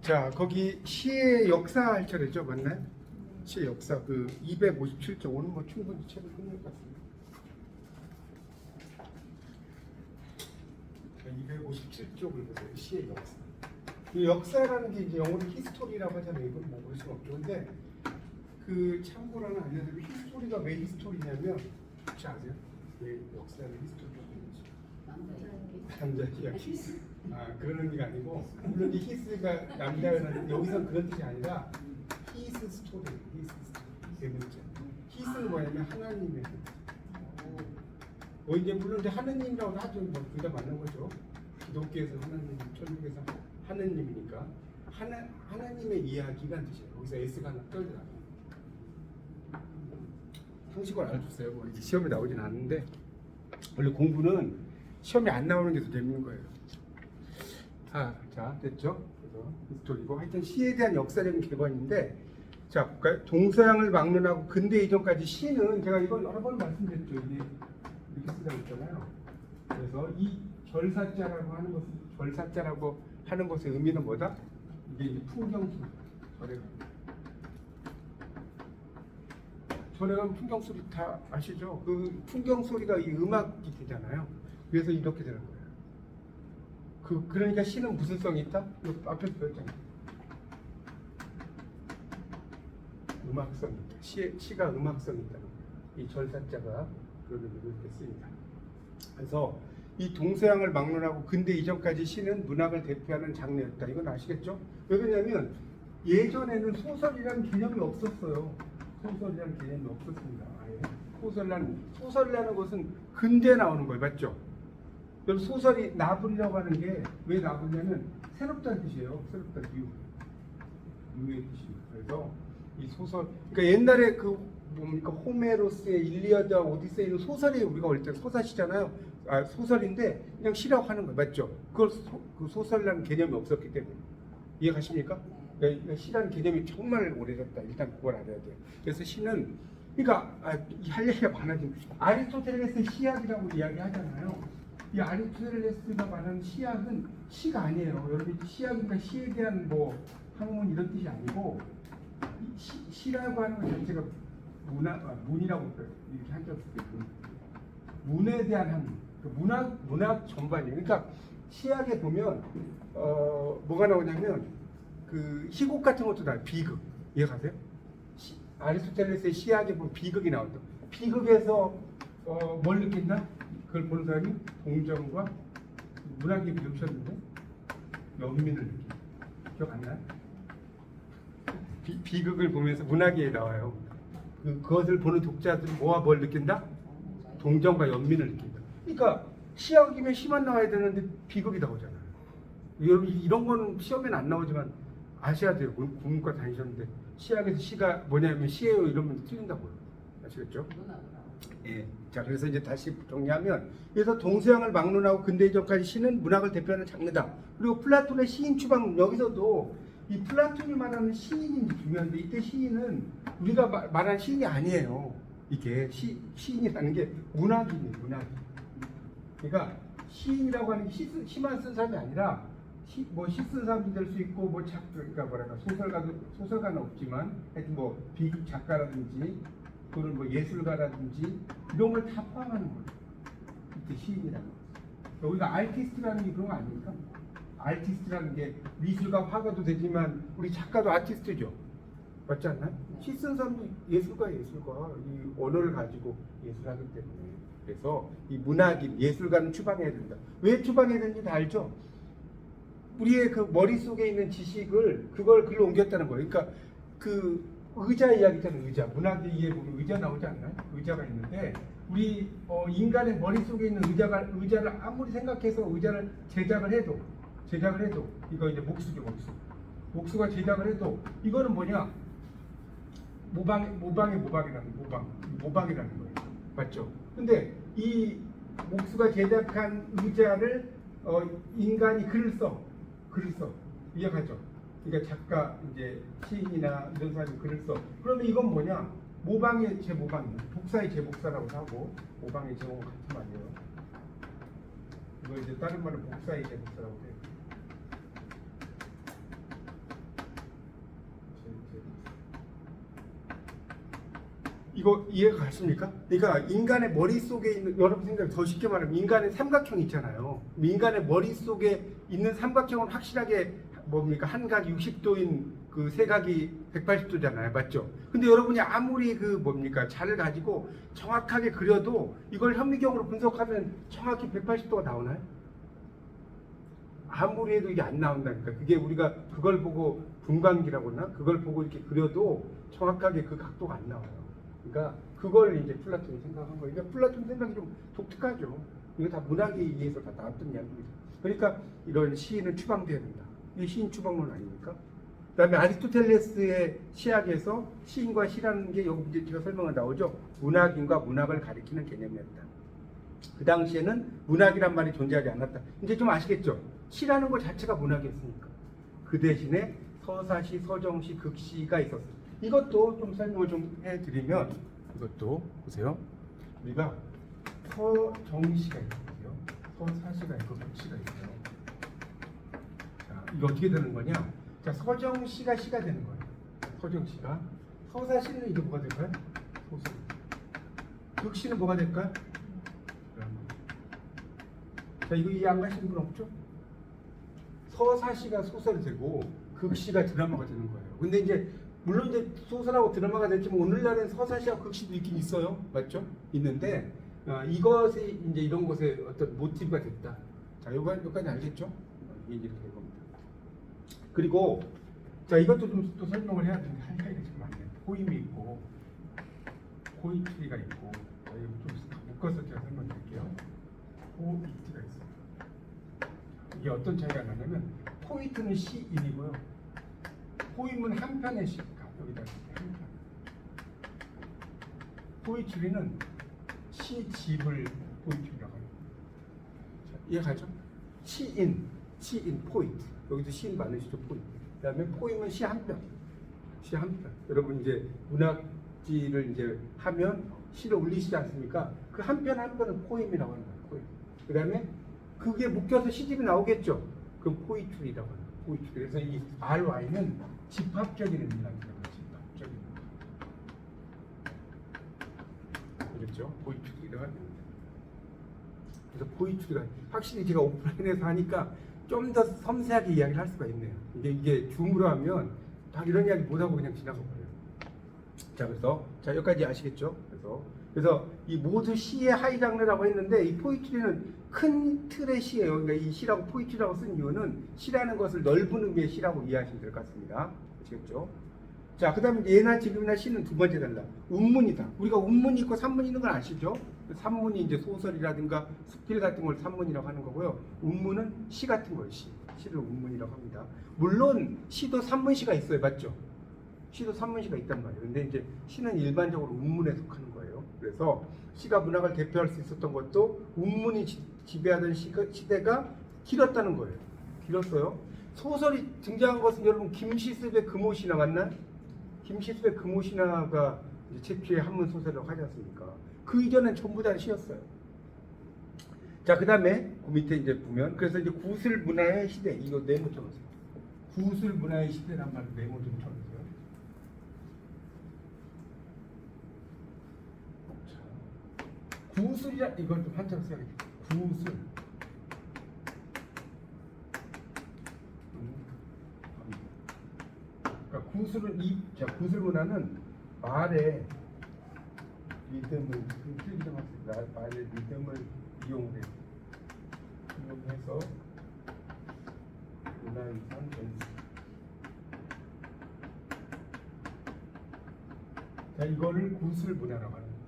자, 거기 시의 역사 할 차례죠, 맞나요? 시의 역사 그 257쪽 오늘 뭐 충분히 책을 끝낼 것 같습니다. 257쪽을 보세요. 시의 역사. 이 역사라는 게 이제 영어로 히스토리라고 하잖아요. 이건 뭐 볼 수는 없죠. 근데 그 참고로 하나 알려드리면 히스토리가 왜 히스토리냐면 혹시 아세요? 왜 역사를 히스토리라고 하는지? 남자 히스. 그런 의미가 아니고 물론 이 히스가 남자는 여기서 그런 뜻이 아니라 히스 스토리, 히스 스토리 세 번째. 히스는 뭐냐면 하나님의 이제 물론 이제 하느님이라고 하죠. 뭐 둘 다 맞는 거죠. 기독교에서 하나님, 천국에서 하느님이니까 하나님의 이야기란 뜻이에요. 거기서 S가 하나 떨어져요. 상식을 알아주세요. 뭐 이제 시험에 나오진 않는데 원래 공부는 시험에 안 나오는 게 더 재밌는 거예요. 자 됐죠? 그래서 히스토리고 하여튼 시에 대한 역사적인 개관인데 자 볼까요? 동서양을 막론하고 근대 이전까지 시는 제가 이걸 여러 번 말씀드렸죠. 이게 이렇게 쓰라고 했잖아요. 그래서 이 절사자라고 하는 것의 의미는 뭐다? 이게 이제 풍경소리. 절에가면 풍경소리 다 아시죠? 그 풍경소리가 이 음악이 되잖아요. 그래서 이렇게 되는 거예요. 그러니까 시는 무슨 성이 있다? 앞에서 배웠잖아요. 음악성이 있다. 시가 음악성이 있다는 거예요. 이 절사자가 그런 의미로 이렇게 쓰입니다. 그래서 이 동서양을 막론하고 근대 이전까지 시는 문학을 대표하는 장르였다. 이건 아시겠죠? 왜 그러냐면 예전에는 소설이라는 개념이 없었어요. 소설이라는 개념이 없었습니다. 아예. 소설이라는 것은 근대에 나오는 거예요. 맞죠? 그럼 소설이 나불이라고 하는 게 왜 나불냐면 새롭다는 뜻이에요. 새롭다, 뉴의 뜻입니다. 그래서 이 소설, 그러니까 옛날에 그 뭡니까 호메로스의 일리아드와 오디세이는 소설이 우리가 올 때 소사시잖아요. 소설인데 그냥 시라고 하는 거예요. 맞죠? 그 소설이라는 개념이 없었기 때문에 이해가십니까? 그러니까 시라는 개념이 정말 오래됐다. 일단 그걸 알아야 돼요. 그래서 시는 그러니까 할 얘기가 많아지고 아리스토텔레스의 시학이라고 이야기하잖아요. 이 아리스토텔레스가 말하는 시학은 시가 아니에요. 여러분 시학이니까 시에 대한 뭐 학문 이런 뜻이 아니고 시라고 하는 것 자체가 문이라고 이렇게 한자 쓸 때 문에 대한 학문, 문학 전반이에요. 그러니까 시학에 보면 뭐가 나오냐면 그 희곡 같은 것도 나와요. 비극 이해가세요? 아리스토텔레스의 시학에 보면 비극이 나온다. 비극에서 뭘 느낀다? 그걸 보는 사람이 동정과 문학에 비웃쳤는데 연민을 느낀다. 기억 안 나요? 비극을 보면서 문학에 나와요. 그것을 보는 독자들이 뭐와 뭘 느낀다? 동정과 연민을 느낀다. 그러니까 시학이면 시만 나와야 되는데 비극이 나오잖아요. 여러분 이런 거는 시험에는 안 나오지만 아셔야 돼요. 국문과 다니셨는데 시학에서 시가 뭐냐면 시예요 이러면 틀린다고요. 아시겠죠? 예. 자 그래서 이제 다시 정리하면 그래서 동서양을 막론하고 근대 이전까지 시는 문학을 대표하는 장르다. 그리고 플라톤의 시인 추방 여기서도 이 플라톤이 말하는 시인이 중요한데 이때 시인은 우리가 말하는 시인이 아니에요. 이게 시인이라는 게 문학인이에요. 문학. 그러니까 시인이라고 하는 게 시만 쓴 사람이 아니라 시 쓴 사람도 될 수 있고 그러니까 뭐랄까 소설가는 없지만 하여튼 뭐 비극 작가라든지 또는 뭐 예술가라든지 이런 걸 다 포함하는 거예요. 이때 시인이라는 거. 우리가 아티스트라는 게 그런 거 아닙니까? 아티스트라는 게 미술가, 화가도 되지만 우리 작가도 아티스트죠. 맞지 않나요? 시 쓴 사람도 예술가 이 언어를 가지고 예술하기 때문에 그래서 이 문학인 예술가는 추방해야 된다. 왜 추방해야 되는지 다 알죠? 우리의 그 머릿속에 있는 지식을 그걸 글로 옮겼다는 거예요. 그러니까 그 의자 이야기잖아요. 의자. 문학에 의해 보면 의자 나오지 않나요? 의자가 있는데 우리 인간의 머릿속에 있는 의자를 아무리 생각해서 의자를 제작을 해도 이거 이제 목수가 제작을 해도 이거는 뭐냐? 모방이라는 거예요. 맞죠? 근데 이 목수가 제작한 의자를 인간이 글을 써. 이해가죠? 그러니까 작가, 이제 시인이나 이런 사람이 글을 써. 그러면 이건 뭐냐? 모방의 제모방이에요. 복사의 제복사라고 하고 모방의 제목은 같은 말이에요. 이거 이제 다른 말은 복사의 제복사라고 해요. 이거 이해가 갔습니까? 그러니까 인간의 머릿속에 있는, 여러분 생각, 더 쉽게 말하면 인간의 삼각형 있잖아요. 인간의 머릿속에 있는 삼각형은 확실하게 뭡니까? 한각 60도인 그 세각이 180도잖아요. 맞죠? 근데 여러분이 아무리 그 뭡니까? 자를 가지고 정확하게 그려도 이걸 현미경으로 분석하면 정확히 180도가 나오나요? 아무리 해도 이게 안 나온다니까. 그게 우리가 그걸 보고 분광기라고 하나? 그걸 보고 이렇게 그려도 정확하게 그 각도가 안 나와요. 그러니까 그걸 이제 플라톤이 생각한 거예요. 그러니까 플라톤 생각이 좀 독특하죠. 이거 다 문학에 의해서 다 나왔던 이야기입니다. 그러니까 이런 시인은 추방돼야 된다. 이게 시인 추방론 아닙니까? 그다음에 아리스토텔레스의 시학에서 시인과 시라는 게 여기 이제 제가 설명을 나오죠. 문학인과 문학을 가리키는 개념이었다. 그 당시에는 문학이란 말이 존재하지 않았다. 이제 좀 아시겠죠? 시라는 것 자체가 문학이었으니까. 그 대신에 서사시, 서정시, 극시가 있었어요. 이것도 좀 설명을 좀 해드리면, 이것도 보세요. 우리가 서정시가 있고요, 서사시가 있고 극시가 있어요. 자, 이거 어떻게 되는 거냐? 자, 서정시가 시가 되는 거예요. 서정시가. 서사시는 이게 뭐가 될까요? 소설. 극시는 뭐가 될까요? 드라마. 자, 이거 이해 안 가시는 분 없죠? 서사시가 소설이 되고 극시가 드라마가 되는 거예요. 근데 이제 물론 이제 소설하고 드라마가 됐지만 오늘날엔 서사시와 극시도 있긴 있어요. 맞죠? 있는데 이것이 이제 이런 것에 어떤 모티브가 됐다. 자, 여기까지 알겠죠? 이렇게 된 겁니다. 그리고 자, 이것도 좀 또 설명을 해야 되는데 할 얘기가 지금 많네요. 포임이 있고 포이트리가 있고, 이거 좀 묶어서 제가 설명드릴게요. 포이트리가 있어요. 이게 어떤 차이가 나냐면 포이트는 시인이고요. 포임은 한 편의 시. 여기다 이렇게 한 편. 포이트리는 시집을 포이트리라고 합니다. 자, 이해가죠? 시인, 포이트. 여기도 시인 많으시죠, 포이트. 그다음에 포임은 시 한 편. 시 한 편. 여러분 이제 문학지를 이제 하면 시를 올리시지 않습니까? 그 한 편 한 편은 포임이라고 하는 거예요. 포임. 그다음에 그게 묶여서 시집이 나오겠죠. 그럼 포이트리라고 하는 거예요. 포이트리. 그래서 이 RY는 집합적인 의미라는 거예요. 집합적인 의미. 그렇죠? 포이트리라고 하는 거예요. 그래서 포이트리가 확실히 제가 오프라인에서 하니까 좀 더 섬세하게 이야기를 할 수가 있네요. 이게 줌으로 하면 다 이런 이야기 못하고 그냥 지나가 버려요. 자, 그래서 자, 여기까지 아시겠죠? 그래서 이 모두 시의 하위 장르라고 했는데 이 포이트리는 큰 틀의 시예요. 그러니까 이 시라고 포이트리라고 쓴 이유는 시라는 것을 넓은 의미의 시라고 이해하시면 될 것 같습니다. 아시겠죠? 자, 그다음에 예나 지금이나 시는 두 번째 달라. 운문이다. 우리가 운문이 있고 산문이 있는 걸 아시죠? 산문이 이제 소설이라든가 수필 같은 걸 산문이라고 하는 거고요. 운문은 시 같은 거예요. 시를 운문이라고 합니다. 물론 시도 산문시가 있어요. 맞죠? 시도 산문시가 있단 말이에요. 근데 이제 시는 일반적으로 운문에 속하는 거예요. 그래서 시가 문학을 대표할 수 있었던 것도 운문이 지배하던 시대가 길었다는 거예요. 길었어요. 소설이 등장한 것은 여러분 김시습의 금오신화 맞나요? 김시습의 금오신화가 최초의 한문 소설이라고 하지 않습니까? 그 이전엔 전부 다 시였어요. 자, 그 다음에 그 밑에 이제 보면 그래서 이제 구술 문화의 시대, 이거 네모 쳐보세요. 구술 문화의 시대란 말을 네모 좀 쳐보세요. 구술이라 이걸 좀 한자로 써야겠죠. 구술. 그러니까 구술은 자, 구술 문화는 말의 리듬을 말의 리듬을 이용해서 문화유산 전수. 자, 이거를 구술 문화라고 하는 거예요.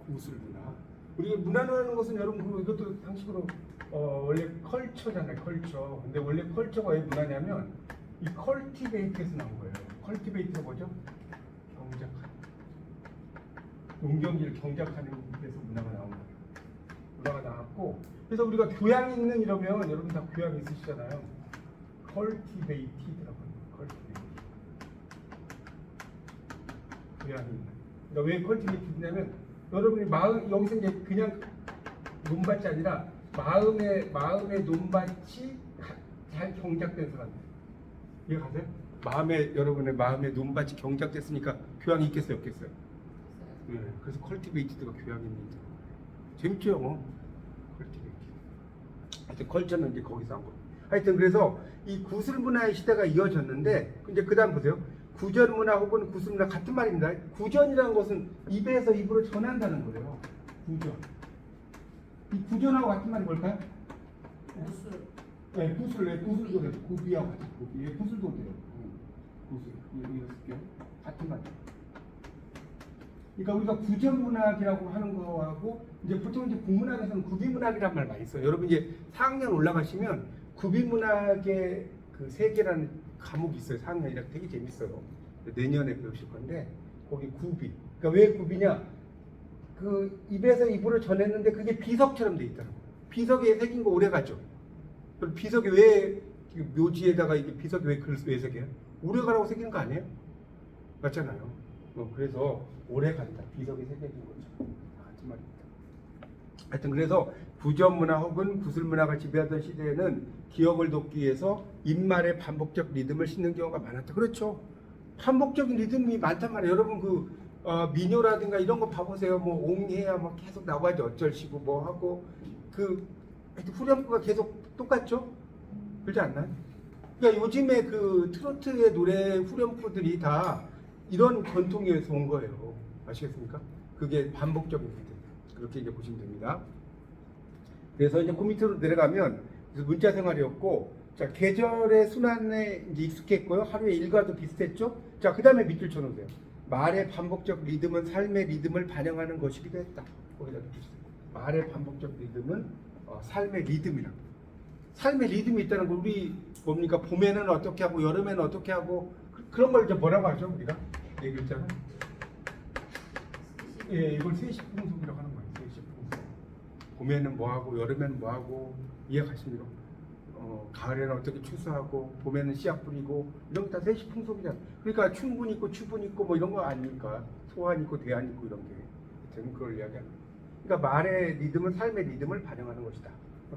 구술 문화. 우리 문화라는 것은 여러분 이것도 상식으로 원래 컬처잖아요. 컬처. 근데 원래 컬처가 왜 문화냐면 이 컬티베이트에서 나온 거예요. 컬티베이트가 뭐죠? 경작하는. 농경지를 경작하는 데서 문화가 나온 거예요. 문화가 나왔고, 그래서 우리가 교양 있는 이러면 여러분 다 교양 있으시잖아요. 컬티베이티드라고 합니다. 컬티베이트. 교양 있는. 그러니까 왜 컬티베이티드냐면 여러분이 마음 여기서 이제 그냥 논밭이 아니라 마음의 논밭이 잘 경작된 사람. 이해가세요? 여러분의 마음의 논밭이 경작됐으니까 교양이 있겠어요, 없겠어요? 네, 그래서 컬티베이티드가 교양입니다. 재밌죠? 컬티베이티드. 하여튼 컬처는 이제 거기서 한 거. 하여튼 그래서 이 구슬 문화의 시대가 이어졌는데 이제 그다음 보세요. 구전 문화 혹은 구슬 문화 같은 말입니다. 구전이라는 것은 입에서 입으로 전한다는 거예요. 구전. 이 구전하고 같은 말이 뭘까요? 구슬. 네, 구슬, 네, 구슬도 돼요. 구비하고 같이 구비. 예, 구슬도 돼요. 구슬. 이거 쓸게요. 같은 말. 그러니까 우리가 구전 문학이라고 하는 거하고 이제 보통 이제 국문학에서는 구비 문학이란 말 많이 써요. 여러분 이제 4학년 올라가시면 구비 문학의 그 세계라는 과목이 있어요. 4학년이라 되게 재밌어요. 내년에 배우실 건데 거기 구비. 그러니까 왜 구비냐? 그 입에서 입으로 전했는데 그게 비석처럼 돼 있더라고요. 비석에 새긴 거 오래 가죠. 그럼 비석에 왜 묘지에다가 이게 비석에 왜 글을 왜 새겨요? 오래 가라고 새기는 거 아니에요? 맞잖아요. 그래서 오래 간다. 비석이 새겨진 거죠. 같은 말입니다. 하여튼 그래서 구전 문화 혹은 구슬 문화가 지배하던 시대에는 기억을 돕기 위해서 입말에 반복적 리듬을 싣는 경우가 많았다. 그렇죠. 반복적인 리듬이 많단 말이에요. 여러분 민요라든가 이런 거 봐보세요. 뭐 옹해야 막 계속 나와야지 어쩔시고 뭐 하고 그 후렴구가 계속 똑같죠? 그렇지 않나요? 그러니까 요즘에 그 트로트의 노래 후렴구들이 다 이런 전통에서 온 거예요. 아시겠습니까? 그게 반복적인 리듬. 그렇게 이제 보시면 됩니다. 그래서 이제 그 밑으로 내려가면 문자 생활이었고, 자 계절의 순환에 이제 익숙했고요. 하루의 일과도 비슷했죠. 자 그다음에 밑줄 쳐놓으세요. 말의 반복적 리듬은 삶의 리듬을 반영하는 것이기도 했다. 거기다 주세요. 말의 반복적 리듬은 삶의 리듬이라고. 삶의 리듬이 있다는 거 우리 뭡니까? 봄에는 어떻게 하고 여름에는 어떻게 하고 그런 걸 이제 뭐라고 하죠 우리가? 네 글자는? 예, 이걸 세시풍속이라고 하는 거예요. 세시풍속. 봄에는 뭐 하고 여름에는 뭐 하고 이해가십니까? 가을에는 어떻게 추수하고 봄에는 씨앗 뿌리고 이런 게 다 세시풍속이잖아요. 그러니까 춘분 있고 추분 있고 뭐 이런 거 아닙니까? 소환 있고 대안 있고 이런 게. 저는 그걸 이야기합니다. 그러니까 말의 리듬은 삶의 리듬을 반영하는 것이다.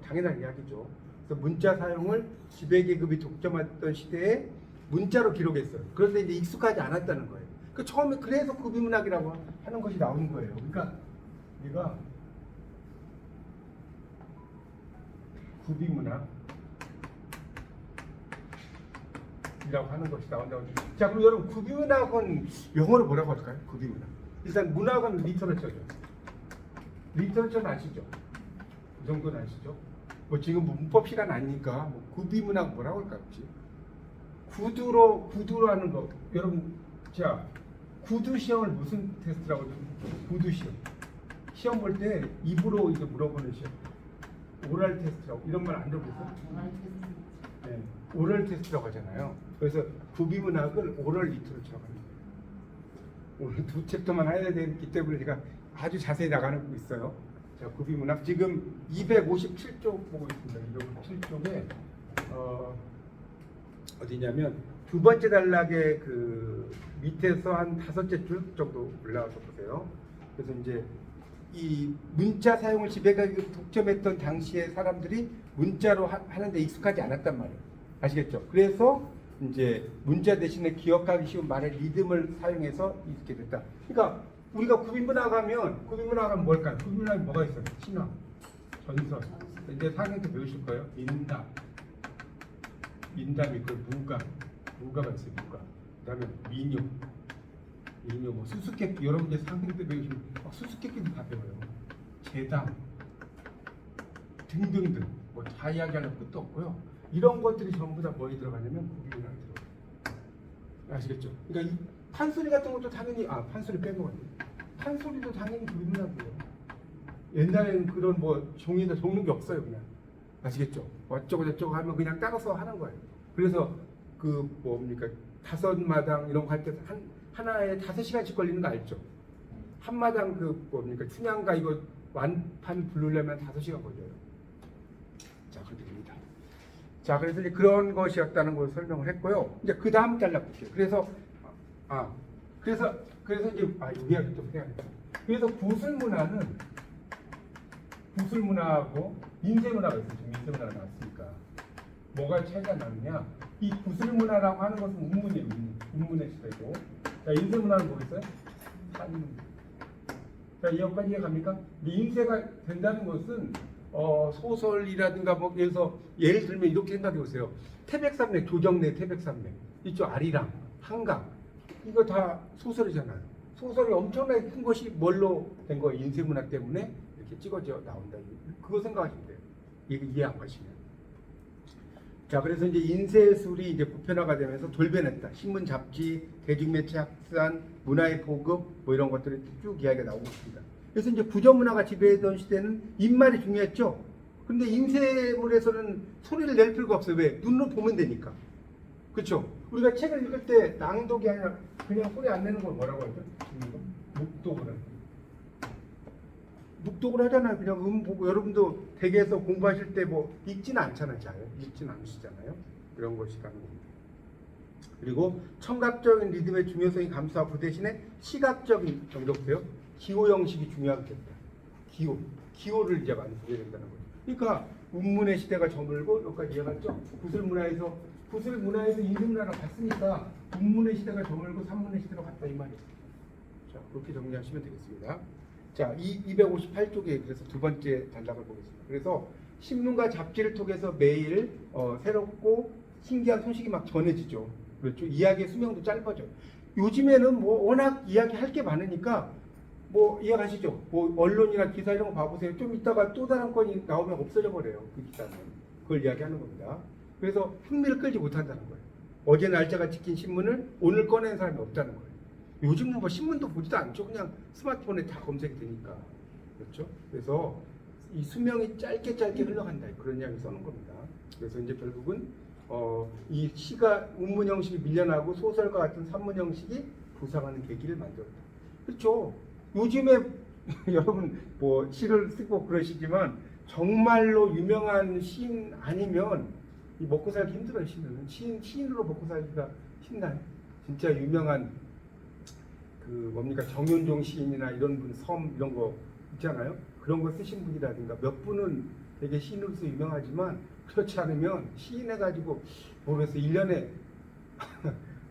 당연한 이야기죠. 그래서 문자 사용을 지배계급이 독점했던 시대에 문자로 기록했어요. 그런데 이제 익숙하지 않았다는 거예요. 그 처음에 그래서 구비문학이라고 하는 것이 나오는 거예요. 그러니까 우리가 구비문학이라고 하는 것이 나온다고. 자, 그럼 여러분 구비문학은 영어로 뭐라고 할까요? 구비문학. 일단 문학은 리터러처죠. 리터러처는 아시죠? 그 정도는 아시죠? 뭐 지금 문법 시간 아니니까 뭐 구비문학 뭐라고 할까요? 혹시? 구두로 하는 거. 여러분, 자, 구두 시험을 무슨 테스트라고 하죠? 구두 시험. 시험 볼 때 입으로 이제 물어보는 시험. 오랄 테스트라고. 이런 말 안 들어보셨어요? 네, 오럴 테스트라고 하잖아요. 그래서 구비문학을 오럴 리터러처라고 합니다. 오늘 2챕터만 해야 되기 때문에 제가 아주 자세히 나가는 거 있어요. 자, 구비문학 지금 257쪽 보고 있습니다. 257쪽에 어디냐면 두 번째 단락의 그 밑에서 한 5째 줄 정도 올라와서 보세요. 그래서 이제 이 문자 사용을 지배계급이 독점했던 당시의 사람들이 문자로 하는데 익숙하지 않았단 말이에요. 아시겠죠? 그래서 이제 문자 대신에 기억하기 쉬운 말의 리듬을 사용해서 익숙게 됐다. 그러니까 우리가 구비문학 하면 뭘까요? 구비문학에 뭐가 있어요? 신화, 전설. 이제 4학년 때 배우실 거예요. 민담 있고 무가가 있어요. 무가. 그다음에 민요 뭐 수수께끼. 여러분 이제 4학년 때 배우시면 수수께끼도 다 배워요. 재담 등등등 뭐 다 이야기하는 것도 없고요. 이런 것들이 전부 다 뭐에 들어가냐면 구비문학에 들어가요. 아시겠죠? 그러니까 이 판소리 같은 것도 당연히 판소리 빼먹었네. 판소리도 당연히 구비문학이에요. 옛날에는 그런 뭐 종이나 적는 게 없어요. 그냥 아시겠죠? 어쩌고 저쩌고 하면 그냥 따라서 하는 거예요. 그래서 그 뭡니까 5마당 이런 거 할 때 하나에 5시간씩 걸리는 거 알죠? 한 마당 그 뭡니까 춘향가 이거 완판 부르려면 5시간 걸려요. 자, 그렇게 됩니다. 자, 그래서 이제 그런 것이었다는 걸 설명을 했고요. 이제 그 다음 단락 볼게요. 그래서 이제 이 이야기 좀 해야겠다. 그래서 구슬문화하고 민세문화가 있어요. 민세문화가 나왔으니까 뭐가 차이가 나느냐? 이 구슬문화라고 하는 것은 운문이에요. 운문의 시대고, 자 인세문화는 뭐겠어요? 자, 여기까지 이해갑니까? 인쇄가 된다는 것은 소설이라든가 뭐 예를 들면 이렇게 생각해 보세요. 태백산맥, 조정래 태백산맥, 이쪽 아리랑, 한강, 이거 다 소설이잖아요. 소설이 엄청나게 큰 것이 뭘로 된 거예요? 인쇄문화 때문에 이렇게 찍어져 나온다. 그거 생각하시면 돼요. 이거 이해 안 가시면. 자, 그래서 이제 인쇄술이 이제 보편화가 되면서 돌변했다. 신문, 잡지, 대중매체 확산, 문화의 보급, 뭐 이런 것들이 쭉 이야기가 나오고 있습니다. 그래서 이제 구조문화가 지배했던 시대는 입말이 중요했죠. 근데 인쇄물에서는 소리를 낼 필요가 없어요. 왜? 눈으로 보면 되니까. 그렇죠? 우리가 책을 읽을 때 낭독이 아니라 그냥 소리 안 내는 걸 뭐라고 하죠? 묵독을 하는. 묵독을 하잖아요. 그냥 보고 여러분도 댁에서 공부하실 때 뭐 읽지는 않잖아요. 잘 읽지는 않으시잖아요. 이런 것이 가는 겁니다. 그리고 청각적인 리듬의 중요성이 감소하고 그 대신에 시각적인 정독돼요. 기호 형식이 중요하겠다. 기호를 이제 많이 보게 된다는 거죠. 그러니까 운문의 시대가 저물고 여기까지 이해갔죠? 구슬문화에서 인쇄문화랑 같으니까 운문의 시대가 저물고 산문의 시대로 갔다 이 말이에요. 자, 그렇게 정리하시면 되겠습니다. 자, 258쪽에 그래서 두 번째 단락을 보겠습니다. 그래서 신문과 잡지를 통해서 매일 새롭고 신기한 소식이 막 전해지죠. 그렇죠? 이야기의 수명도 짧아져요. 요즘에는 뭐 워낙 이야기할 게 많으니까 뭐 이해가시죠? 뭐 언론이나 기사 이런 거 봐보세요. 좀 이따가 또 다른 건이 나오면 없어져 버려요. 그 기사는. 그걸 이야기하는 겁니다. 그래서 흥미를 끌지 못한다는 거예요. 어제 날짜가 찍힌 신문을 오늘 꺼내는 사람이 없다는 거예요. 요즘은 뭐 신문도 보지도 않죠. 그냥 스마트폰에 다 검색이 되니까. 그렇죠? 그래서 이 수명이 짧게 흘러간다. 그런 이야기 써놓은 겁니다. 그래서 이제 결국은 이 시가 운문 형식이 밀려나고 소설과 같은 산문 형식이 부상하는 계기를 만들었다. 그렇죠? 요즘에 여러분 뭐 시를 쓰고 그러시지만 정말로 유명한 시인 아니면 이 먹고 살기 힘들어요. 시인으로 먹고 살기가 쉽나요? 진짜 유명한 그 뭡니까 정윤종 시인이나 이런 분 섬 이런 거 있잖아요. 그런 거 쓰신 분이라든가 몇 분은 되게 시인으로서 유명하지만 그렇지 않으면 시인 해가지고 모르겠어요. 1년에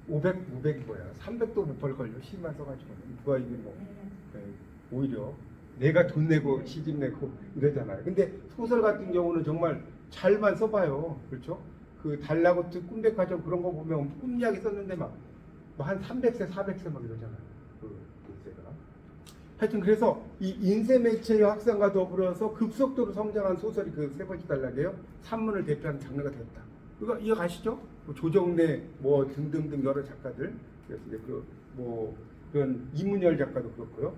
500이 뭐야 300도 못 벌걸요. 시만 써가지고 누가 이게 뭐 오히려 내가 돈 내고 시집 내고 이러잖아요. 근데 소설 같은 경우는 정말 잘만 써봐요. 그렇죠? 그 달라고트 꿈백화점 그런 거 보면 꿈 이야기 썼는데 막 한 300세 400세 막 이러잖아요. 그 인쇄가. 하여튼 그래서 이 인쇄 매체의 확산과 더불어서 급속도로 성장한 소설이 그 세 번째 단락이에요. 산문을 대표하는 장르가 되었다. 이거 이해가시죠? 뭐 조정래 뭐 등등등 여러 작가들 그래서 이제 뭐 그런 이문열 작가도 그렇고요.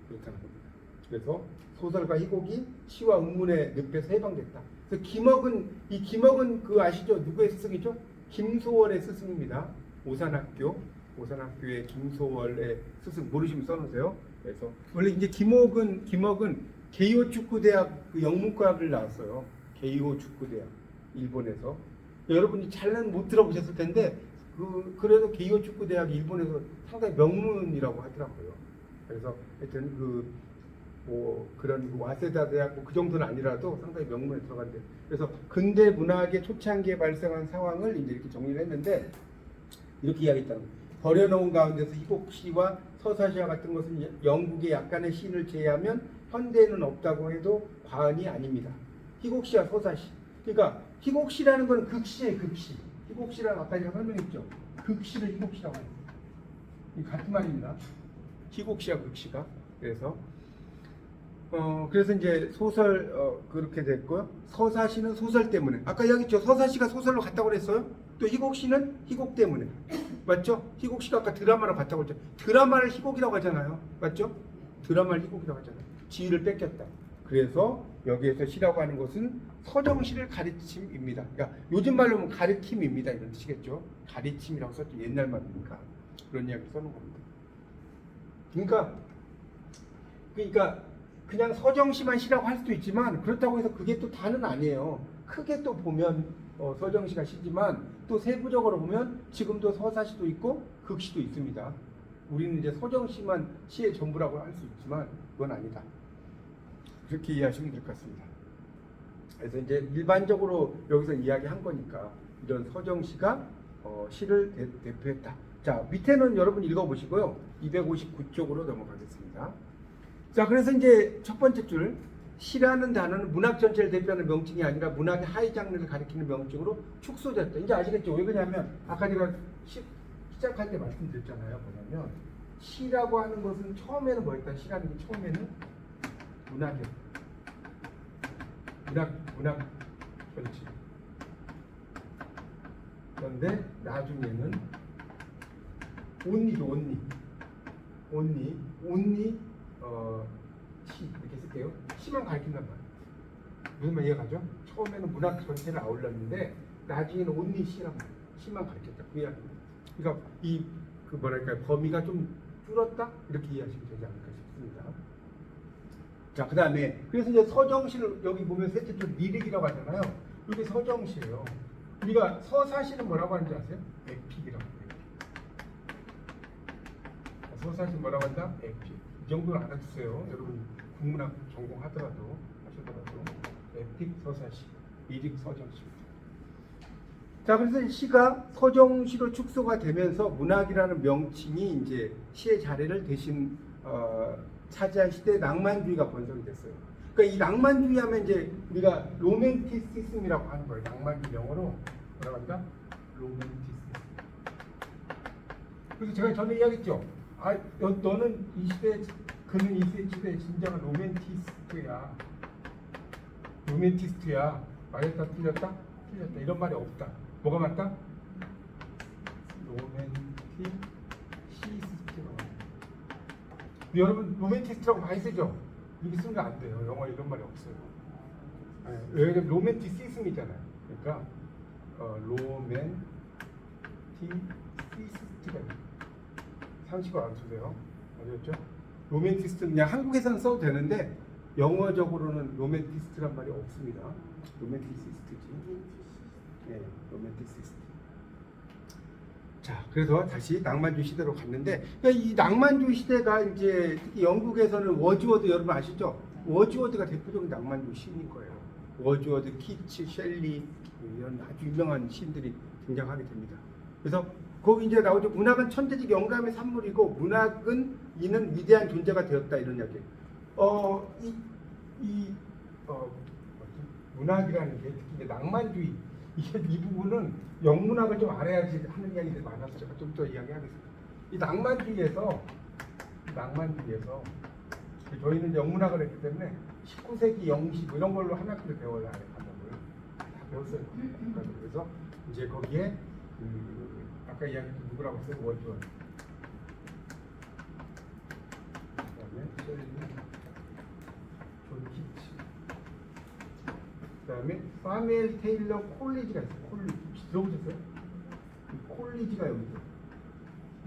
그렇다는 겁니다. 그래서 소설가 희곡이 시와 운문의 늪에서 해방됐다. 그래서 김억은 그 아시죠? 누구의 스승이죠? 김소월의 스승입니다. 오산학교의 김소월의 스승 모르시면 써놓으세요. 그래서 원래 이제 김억은 게이오 축구대학 그 영문과를 나왔어요. 게이오 축구대학 일본에서. 여러분이 잘은 못 들어보셨을 텐데 그래도 게이오 축구대학이 일본에서 상당히 명문이라고 하더라고요. 그래서 하여튼 뭐 그런 와세다 대학 뭐 그 정도는 아니라도 상당히 명문에 들어간대요. 그래서 근대 문학의 초창기에 발생한 상황을 이제 이렇게 정리를 했는데 이렇게 이야기했다는 거예요. 버려놓은 가운데서 희곡시와 서사시와 같은 것은 영국의 약간의 시인을 제외하면 현대에는 없다고 해도 과언이 아닙니다. 희곡시와 서사시. 그러니까 희곡시라는 건 극시예요. 극시. 희곡시라는 아까 제가 설명했죠. 극시를 희곡시라고 해요. 같은 말입니다. 희곡시와 극시가. 그래서 이제 소설 그렇게 됐고요. 서사시는 소설 때문에 아까 이야기했죠. 서사시가 소설로 갔다고 그랬어요. 또 희곡시는 희곡 때문에 맞죠? 희곡시가 아까 드라마로 갔다고 했죠. 드라마를 희곡이라고 하잖아요. 맞죠? 드라마를 희곡이라고 하잖아요. 지위를 뺏겼다. 그래서 여기에서 시라고 하는 것은 서정시를 가르침입니다. 그러니까 요즘 말로 하면 가르침입니다. 이런 뜻이겠죠. 가르침이라고 썼죠. 옛날 말이니까 그런 이야기 써놓은 겁니다. 그러니까 그냥 서정시만 시라고 할 수도 있지만 그렇다고 해서 그게 또 다는 아니에요. 크게 또 보면 서정시가 시지만 또 세부적으로 보면 지금도 서사시도 있고 극시도 있습니다. 우리는 이제 서정시만 시의 전부라고 할 수 있지만 그건 아니다. 그렇게 이해하시면 될 것 같습니다. 그래서 이제 일반적으로 여기서 이야기한 거니까 이런 서정시가 시를 대표했다. 자, 밑에는 여러분 읽어보시고요. 259쪽으로 넘어가겠습니다. 자, 그래서 이제 첫 번째 줄, 시라는 단어는 문학 전체를 대표하는 명칭이 아니라 문학의 하위 장르를 가리키는 명칭으로 축소됐다. 이제 아시겠죠? 왜 그러냐면 아까 제가 시작할 때 말씀드렸잖아요. 뭐냐면 시라고 하는 것은 처음에는 뭐였다? 시라는 게 처음에는 문학이었다. 문학 전체. 그런데 나중에는 온리죠, 온리 시 이렇게 쓸게요. 시만 가리킨단 말이에요. 무슨 말 이해가죠? 처음에는 문학 전체를 아울렀는데 나중에는 온리 시란 말이에요. 시만 가리켰다. 그 이야기입니다. 그러니까 그 뭐랄까 범위가 좀 줄었다 이렇게 이해하시면 되지 않을까 싶습니다. 자, 그 다음에 그래서 이제 서정시를 여기 보면 셋째 줄 리릭이라고 하잖아요. 이게 서정시예요. 우리가 서사시는 뭐라고 하는지 아세요? 에픽이라고 해요. 서사시 뭐라고 한다? 에픽. 이 정도는 알아주세요. 여러분 국문학 전공하더라도 에픽 서사시, 리릭 서정시입니다. 자, 그래서 시가 서정시로 축소가 되면서 문학이라는 명칭이 이제 시의 자리를 대신 차지한 시대에 낭만주의가 번성이 됐어요. 그러니까 이 낭만주의 하면 이제 우리가 로맨티시즘이라고 하는 거예요. 낭만주의 영어로 뭐라고 한다? 로맨티시즘. 그래서 제가 전에 이야기했죠. 너는 이 시대, 그는 이 시대의 진정한 로맨티스트야. 맞았다, 틀렸다? 틀렸다. 이런 말이 없다. 뭐가 맞다? 로맨티시스트라고. 여러분 로맨티스트라고 많이 쓰죠? 이렇게 쓰면 안 돼요. 영어에 이런 말이 없어요. 왜냐면 로맨티시즘이잖아요. 그러니까 로맨티시스트가 상식을 안 쓰세요. 아셨죠? 로맨티스트 그냥 한국에서는 써도 되는데 영어적으로는 로맨티스트란 말이 없습니다. 로맨티시스트지. 네, 로맨티시스트. 자, 그래서 다시 낭만주의 시대로 갔는데, 그러니까 이 낭만주의 시대가 이제 특히 영국에서는 워즈워드 여러분 아시죠? 워즈워드가 대표적인 낭만주의 시인인 거예요. 워즈워드, 키츠, 셸리 이런 아주 유명한 시인들이 등장하게 됩니다. 그래서 거기 이제 나오죠. 문학은 천재적 영감의 산물이고 문학은 이는 위대한 존재가 되었다 이런 이야기. 문학이라는 게 특히 낭만주의 이 부분은 영문학을 좀 알아야지 하는 이야기들이 많아서 제가 좀 더 이야기하겠습니다. 이 낭만주의에서 저희는 영문학을 했기 때문에 19세기 영시 뭐 이런 걸로 한 학기를 배워야 해요. 과목을 다 배웠어요. 그래서 이제 거기에 아까 이야기했던 누구라고 했어요? 워즈워드. 그다음에 셸리, 존 키츠. 그다음에 사뮤엘 테일러 콜리지가 있어요. 콜리지 들어보셨어요? 콜리지가 여기 있어요.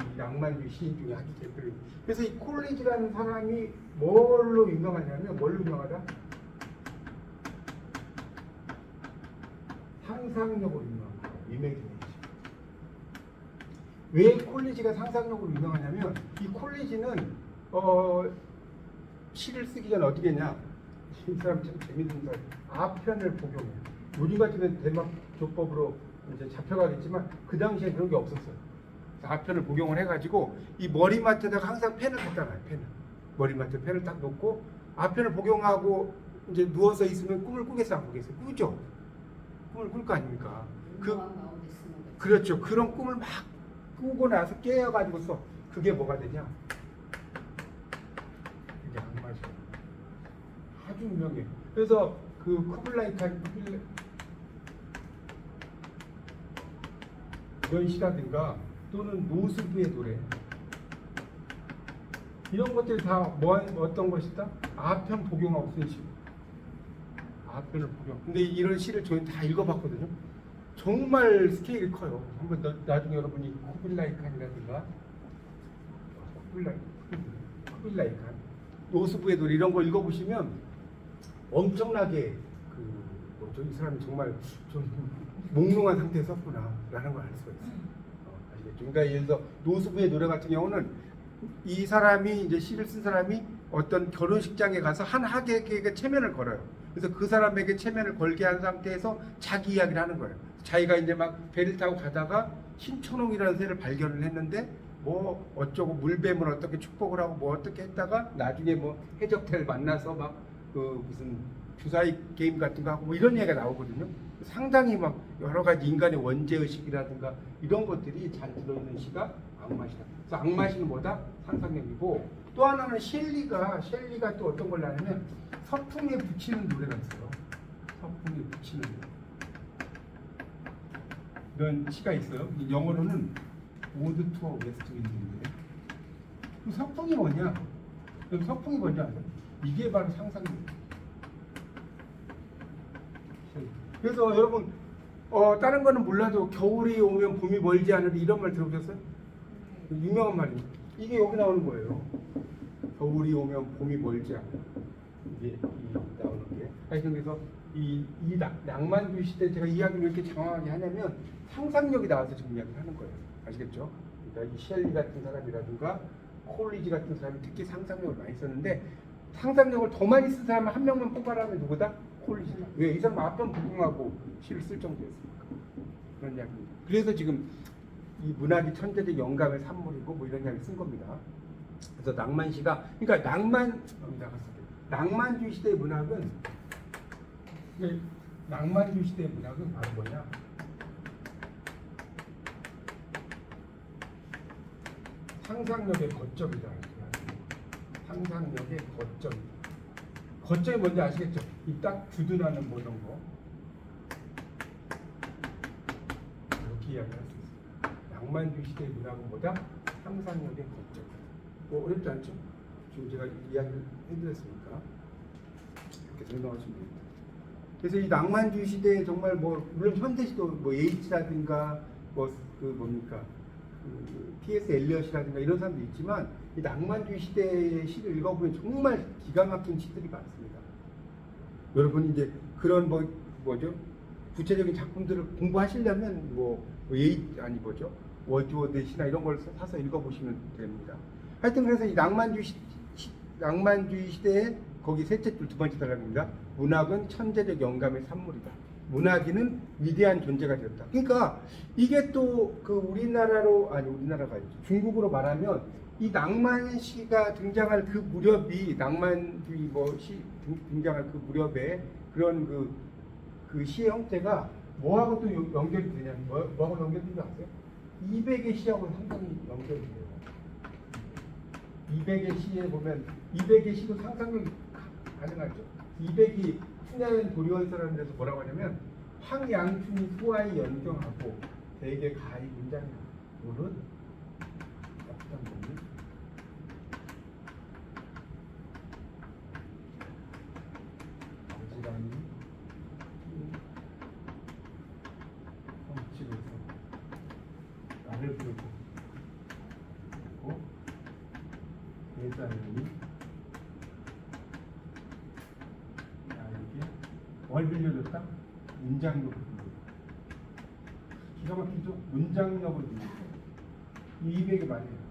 이 낭만주의 시인 중에 아주 대표적인. 그래서 이 콜리지라는 사람이 뭘로 유명하냐면 뭘로 유명하다? 상상력으로 유명한 거예요. 이매지네이션. 왜 콜리지가 상상력으로 유명하냐면 이 콜리지는 시를 쓰기 전에 어떻게 했냐? 이 사람 참 재밌는 거예요. 아편을 복용해요. 우리 같으면 대막 조법으로 이제 잡혀가겠지만 그 당시에 그런 게 없었어요. 아편을 복용을 해가지고 이 머리맡에다가 항상 펜을 갖다 놔요. 머리맡에 펜을 딱 놓고 아편을 복용하고 이제 누워서 있으면 꿈을 꾸겠어요, 안 꾸겠어요? 꾸죠. 꿈을 꿀 거 아닙니까? 그렇죠. 그런 꿈을 막 꾸고 나서 깨어가지고서 그게 뭐가 되냐? 그게 악마죠. 아주 유명해요. 그래서 그 쿠블라이 칸 이런 시라든가 또는 노스부의 노래 이런 것들이 다 어떤 것이다? 아편 복용하고 쓴 시. 아편을 복용. 근데 이런 시를 저희 다 읽어봤거든요. 정말 스케일이 커요. 한번 나중에 여러분이 쿠빌라이 칸이라든가 쿠빌라이 칸, 노스부의 노래 이런 거 읽어보시면 엄청나게 이 사람이 정말 좀 몽롱한 상태에 썼구나라는 걸 알 수가 있어요. 아시겠죠? 그러니까 예를 들어 노스부의 노래 같은 경우는 이 사람이 이제 시를 쓴 사람이 어떤 결혼식장에 가서 한 하객에게 체면을 걸어요. 그래서 그 사람에게 체면을 걸게 한 상태에서 자기 이야기를 하는 거예요. 자기가 이제 막 배를 타고 가다가 신촌홍이라는 새를 발견을 했는데 뭐 어쩌고 물뱀을 어떻게 축복을 하고 뭐 어떻게 했다가 나중에 뭐 해적태를 만나서 막 그 무슨 주사위 게임 같은 거 하고 뭐 이런 얘기가 나오거든요. 상당히 막 여러 가지 인간의 원죄 의식이라든가 이런 것들이 잘 들어있는 시가 악마시다. 그래서 악마시는 뭐다? 상상력이고, 또 하나는 셸리가 또 어떤 걸 하냐면 서풍에 붙이는 노래가 있어요. 서풍에 붙이는 이런 시가 있어요. 영어로는 오드 투어 웨스트 윈드인데, 그 서풍이 뭐냐? 그 서풍이 뭔지 아세요? 이게 바로 상상력. 그래서 여러분 다른 거는 몰라도 겨울이 오면 봄이 멀지 않으리 이런 말 들어보셨어요? 유명한 말이에요. 이게 여기 나오는 거예요. 겨울이 오면 봄이 멀지 않아. 이게 나오는 게. 하여튼 그래서 이 낭만주의 시대 제가 이야기를 왜 이렇게 장황하게 하냐면 상상력이 나와서 지금 이야기를 하는 거예요. 아시겠죠? 그러니까 이 셸리 같은 사람이라든가 콜리지 같은 사람이 특히 상상력을 많이 썼는데, 상상력을 더 많이 쓴 사람 한 명만 뽑아라면 누구다? 콜리지다. 왜? 이 사람 앞선 부궁하고 시를 쓸 정도였으니까. 그런 이야기입니다. 그래서 지금 이 문학이 천재적 영감의 산물이고 뭐 이런 이야기 쓴 겁니다. 그래서 낭만시가, 그러니까 낭만주의 시대의 문학은, 낭만주의 시대의 문학은 바로 뭐냐? 상상력의 거점이다. 상상력의 거점. 거점이 뭔지 아시겠죠? 이 딱 주둔하는 뭐 이런 거. 이렇게 이야기할 수 있어요. 낭만주의 시대의 문학은 뭐다? 상상력의 거점. 뭐 어렵지 않죠? 지금 제가 이야기를 해드렸으니까 이렇게 생각하시면 됩니다. 그래서 이 낭만주의 시대에 정말 뭐 물론 현대시도 뭐 H라든가 뭐 그 뭡니까 T.S. 엘리엇이라든가 이런 사람도 있지만, 이 낭만주의 시대의 시를 읽어보면 정말 기가 막힌 시들이 많습니다. 여러분 이제 그런 뭐죠? 구체적인 작품들을 공부하시려면 워즈워드의 시나 이런 걸 사서 읽어보시면 됩니다. 하여튼 그래서 이 낭만주의 시대에 거기 셋째 줄 두 번째 단락입니다. 문학은 천재적 영감의 산물이다. 문학인은 위대한 존재가 되었다. 그러니까 이게 또 그 우리나라가 아니죠. 중국으로 말하면 이 낭만시가 등장할 그 무렵이, 낭만주의 시 등장할 그 무렵에 그런 그 시의 형태가 뭐하고 또 연결이 되냐? 뭐하고 연결되는지 아세요? 200의 시하고 상당히 연결이 돼요. 200의 시에 보면 200의 시도 상상력이 가능하죠. 200이 춘향 도리원서라는 데서 뭐라고 하냐면, 황양춘이 후아이 연경하고 대개 가히 문장이 오른 어떤 분이 어지간히 성취로서 나를 부르고 그리고 대자연이 나에게 뭘 빌려줬다? 문장력을 빌려줬다. 기가 막히죠? 문장력을 빌려줬다. 이 200이 말이에요.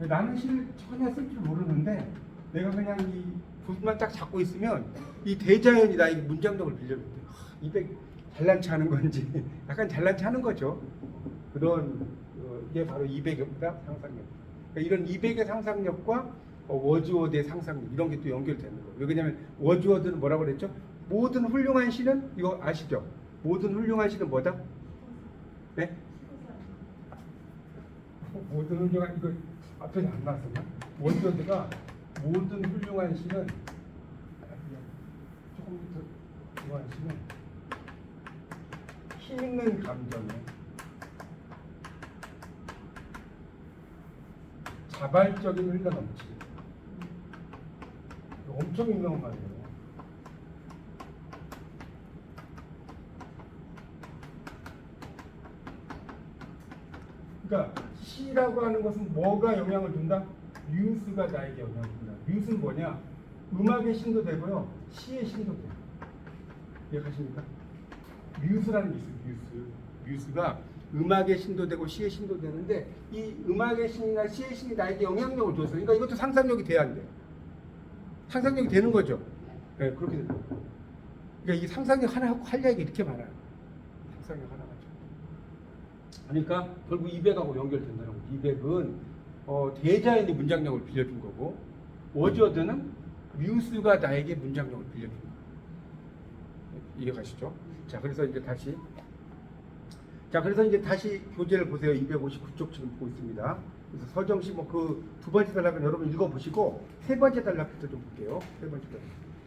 나는 시를 전혀 쓸 줄 모르는데 내가 그냥 이 붓만 딱 잡고 있으면 이 대자연이 나에게 문장력을 빌려줬대. 200 잘난 체하는 건지 약간 잘난 체하는 거죠. 그런 이게 바로 200보다 상상력. 그러니까 이런 200의 상상력과 워즈워드의 상상력 이런 게 또 연결되는 거예요. 왜냐하면 워즈워드는 뭐라고 그랬죠? 모든 훌륭한 시는 이거 아시죠? 모든 훌륭한 시는 뭐다? 네? 모든 훌륭한 이거 앞에서 안 나왔었나? 워즈워드가 모든 훌륭한 시는 조금 더 훌륭한 시는 힘있는 감정에 자발적인 흘러넘치기. 엄청 유명한 말이에요. 그러니까 시라고 하는 것은 뭐가 영향을 준다? 뮤스가 나에게 영향을 준다. 뮤스는 뭐냐? 음악의 신도 되고요, 시의 신도 돼요. 이해하십니까? 뮤스라는 게 있어요. 뮤스가 음악의 신도 되고 시의 신도 되는데, 이 음악의 신이나 시의 신이 나에게 영향력을 줬어요. 그러니까 이것도 상상력이 돼야 안 돼요. 상상력이 되는 거죠. 네, 그렇게 됩니다. 그러니까 이 상상력 하나 하고 할 이야기 이렇게 많아요. 상상력 하나가죠. 그러니까 결국 200하고 연결된다는 거죠. 200은 대자연이 문장력을 빌려준 거고, 워즈워드는 뮤스가 나에게 문장력을 빌려준 거예요. 이해가시죠? 자, 그래서 이제 다시 교재를 보세요. 259쪽 지금 보고 있습니다. 그래서 서정시 뭐 그 두 번째 단락은 여러분 읽어보시고 세 번째 단락부터 좀 볼게요. 세 번째 단락.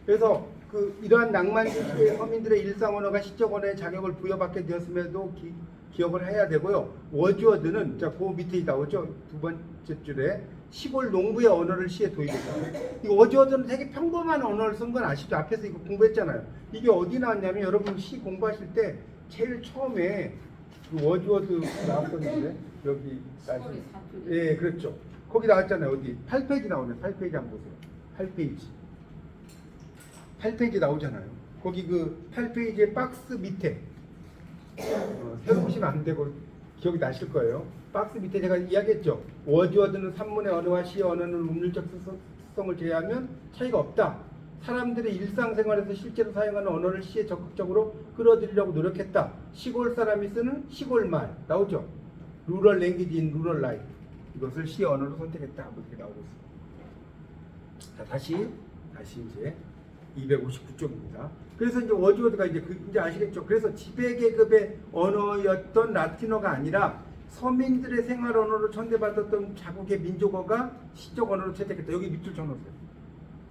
그래서 그 이러한 낭만주의의 서민들의 일상 언어가 시적 언어의 자격을 부여받게 되었음에도 기억을 해야 되고요. 워즈워드는 자, 그 밑에 나오죠. 두 번째 줄에 시골 농부의 언어를 시에 도입했다. 이 워즈워드는 되게 평범한 언어를 쓴 건 아시죠? 앞에서 이거 공부했잖아요. 이게 어디 나왔냐면 여러분 시 공부하실 때 제일 처음에 그 워즈워드 나왔었는데 여기 예, 그렇죠. 거기 나왔잖아요. 어디 8페이지 나오네. 8페이지 한번 보세요. 8페이지 나오잖아요. 거기 그 8페이지의 박스 밑에 새로 보시면 안 되고 기억이 나실 거예요. 박스 밑에 제가 이야기했죠. 워즈워드는 산문의 언어와 시의 언어는 운율적 특성을 제외하면 차이가 없다. 사람들의 일상생활에서 실제로 사용하는 언어를 시에 적극적으로 끌어들이려고 노력했다. 시골 사람이 쓰는 시골말 나오죠. Rural language in rural life. 이것을 시의 언어로 선택했다. 이렇게 나오고 있습니다. 자, 다시 이제 259쪽입니다. 그래서 이제 워즈워드가 이제 아시겠죠? 그래서 지배계급의 언어였던 라틴어가 아니라 서민들의 생활 언어로 천대받았던 자국의 민족어가 시적 언어로 채택했다. 여기 밑줄 쳐놓으세요.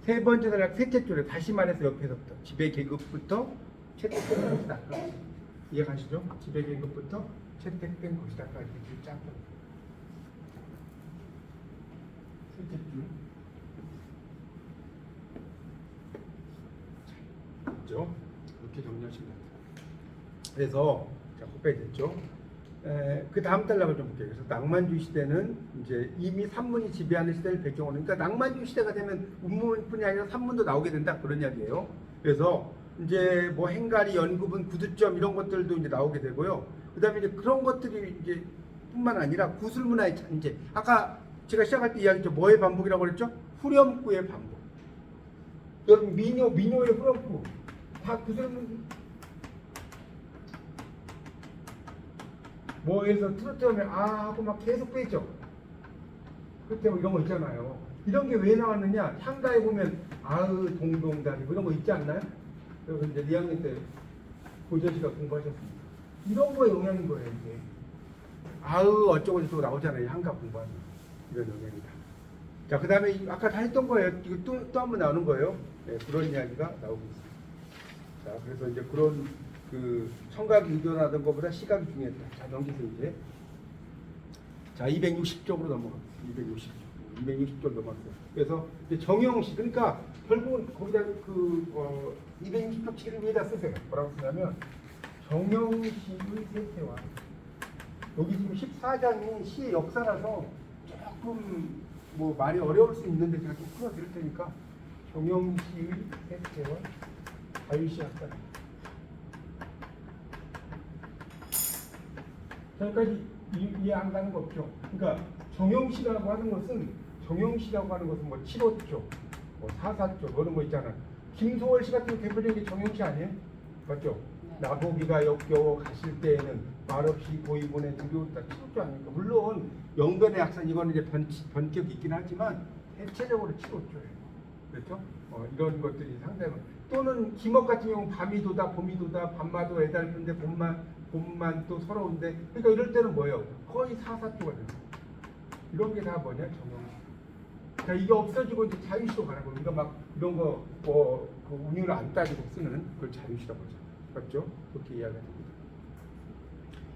세 번째 단락 셋째 줄에 다시 말해서 옆에서부터 지배계급부터 채택된 것이다. 이해가시죠? 지배계급부터 채택된 것이다. 이렇게 줄 짜고 셋째 줄 그렇죠? 이렇게 정리하시면 됩니다. 그래서 자, 곱빼기 됐죠? 그 다음 단락을 좀 볼게요. 그래서 낭만주의 시대는 이제 이미 산문이 지배하는 시대를 배경으로, 그러니까 낭만주의 시대가 되면 운문뿐이 아니라 산문도 나오게 된다 그런 이야기예요. 그래서 이제 뭐 행가리, 연구분, 구두점 이런 것들도 이제 나오게 되고요. 그다음에 이제 그런 것들이 이제 뿐만 아니라 구술문화의 잔재. 아까 제가 시작할 때 이야기했죠. 뭐의 반복이라고 그랬죠? 후렴구의 반복. 여러분 민요의 후렴구 다 구술문. 뭐에서 트로트 하면 아 하고 막 계속 빼죠. 그때 뭐 이런 거 있잖아요. 이런 게 왜 나왔느냐? 향가에 보면 아으 동동다리 뭐 이런 거 있지 않나요? 그래서 이제 2학년 때 고저씨가 공부하셨습니다. 이런 거에 영향인 거예요 이게. 아으 어쩌고 저쩌고 나오잖아요. 향가 공부하면 이런 영향이다. 자, 그 다음에 아까 다 했던 거예요. 이거 또 한 번 나오는 거예요. 네, 그런 이야기가 나오고 있습니다. 자, 그래서 이제 그런 그 청각 의존하던 것보다 시각이 중요했다. 자, 넘기세요 이제. 자, 260쪽으로 넘어갑니다. 260쪽 넘어갔어요. 그래서 이제 정형시, 그러니까 결국은 거기다 그 260쪽 치를 위에다 쓰세요. 뭐라고 쓰냐면 정형시의 세태와, 여기 지금 14장이 시의 역사라서 조금 뭐 말이 어려울 수 있는데 제가 좀 풀어드릴 테니까 정형시의 세태와 자유시학사. 저기까지 이해 안 가는 거 없죠. 그러니까 정형시라고 하는 것은 뭐 7호쪽, 뭐 4사쪽 그런 거 있잖아. 김소월 씨 같은 대표적인 게 정형시 아니에요? 맞죠? 네. 나보기가 역겨워 가실 때에는 말없이 고이보내 두려웠다. 7호쪽 아닙니까? 물론 영변의 약산 이거는 이제 변격이 있긴 하지만 대체적으로 7호쪽이에요. 그렇죠? 이런 것들이 상당히, 또는 김업 같은 경우는 밤이 도다 봄이 도다 밤마도 애달픈데 봄만 또 서러운데, 그러니까 이럴 때는 뭐예요? 거의 사사조가 됩니다. 이런 게 다 뭐냐? 정형시. 자, 이게 없어지고 이제 자유시로 가는 거예요. 그러니까 막 이런 거 그 운율을 안 따지고 쓰는 그걸 자유시라고 하죠. 맞죠? 그렇게 이야기가 됩니다.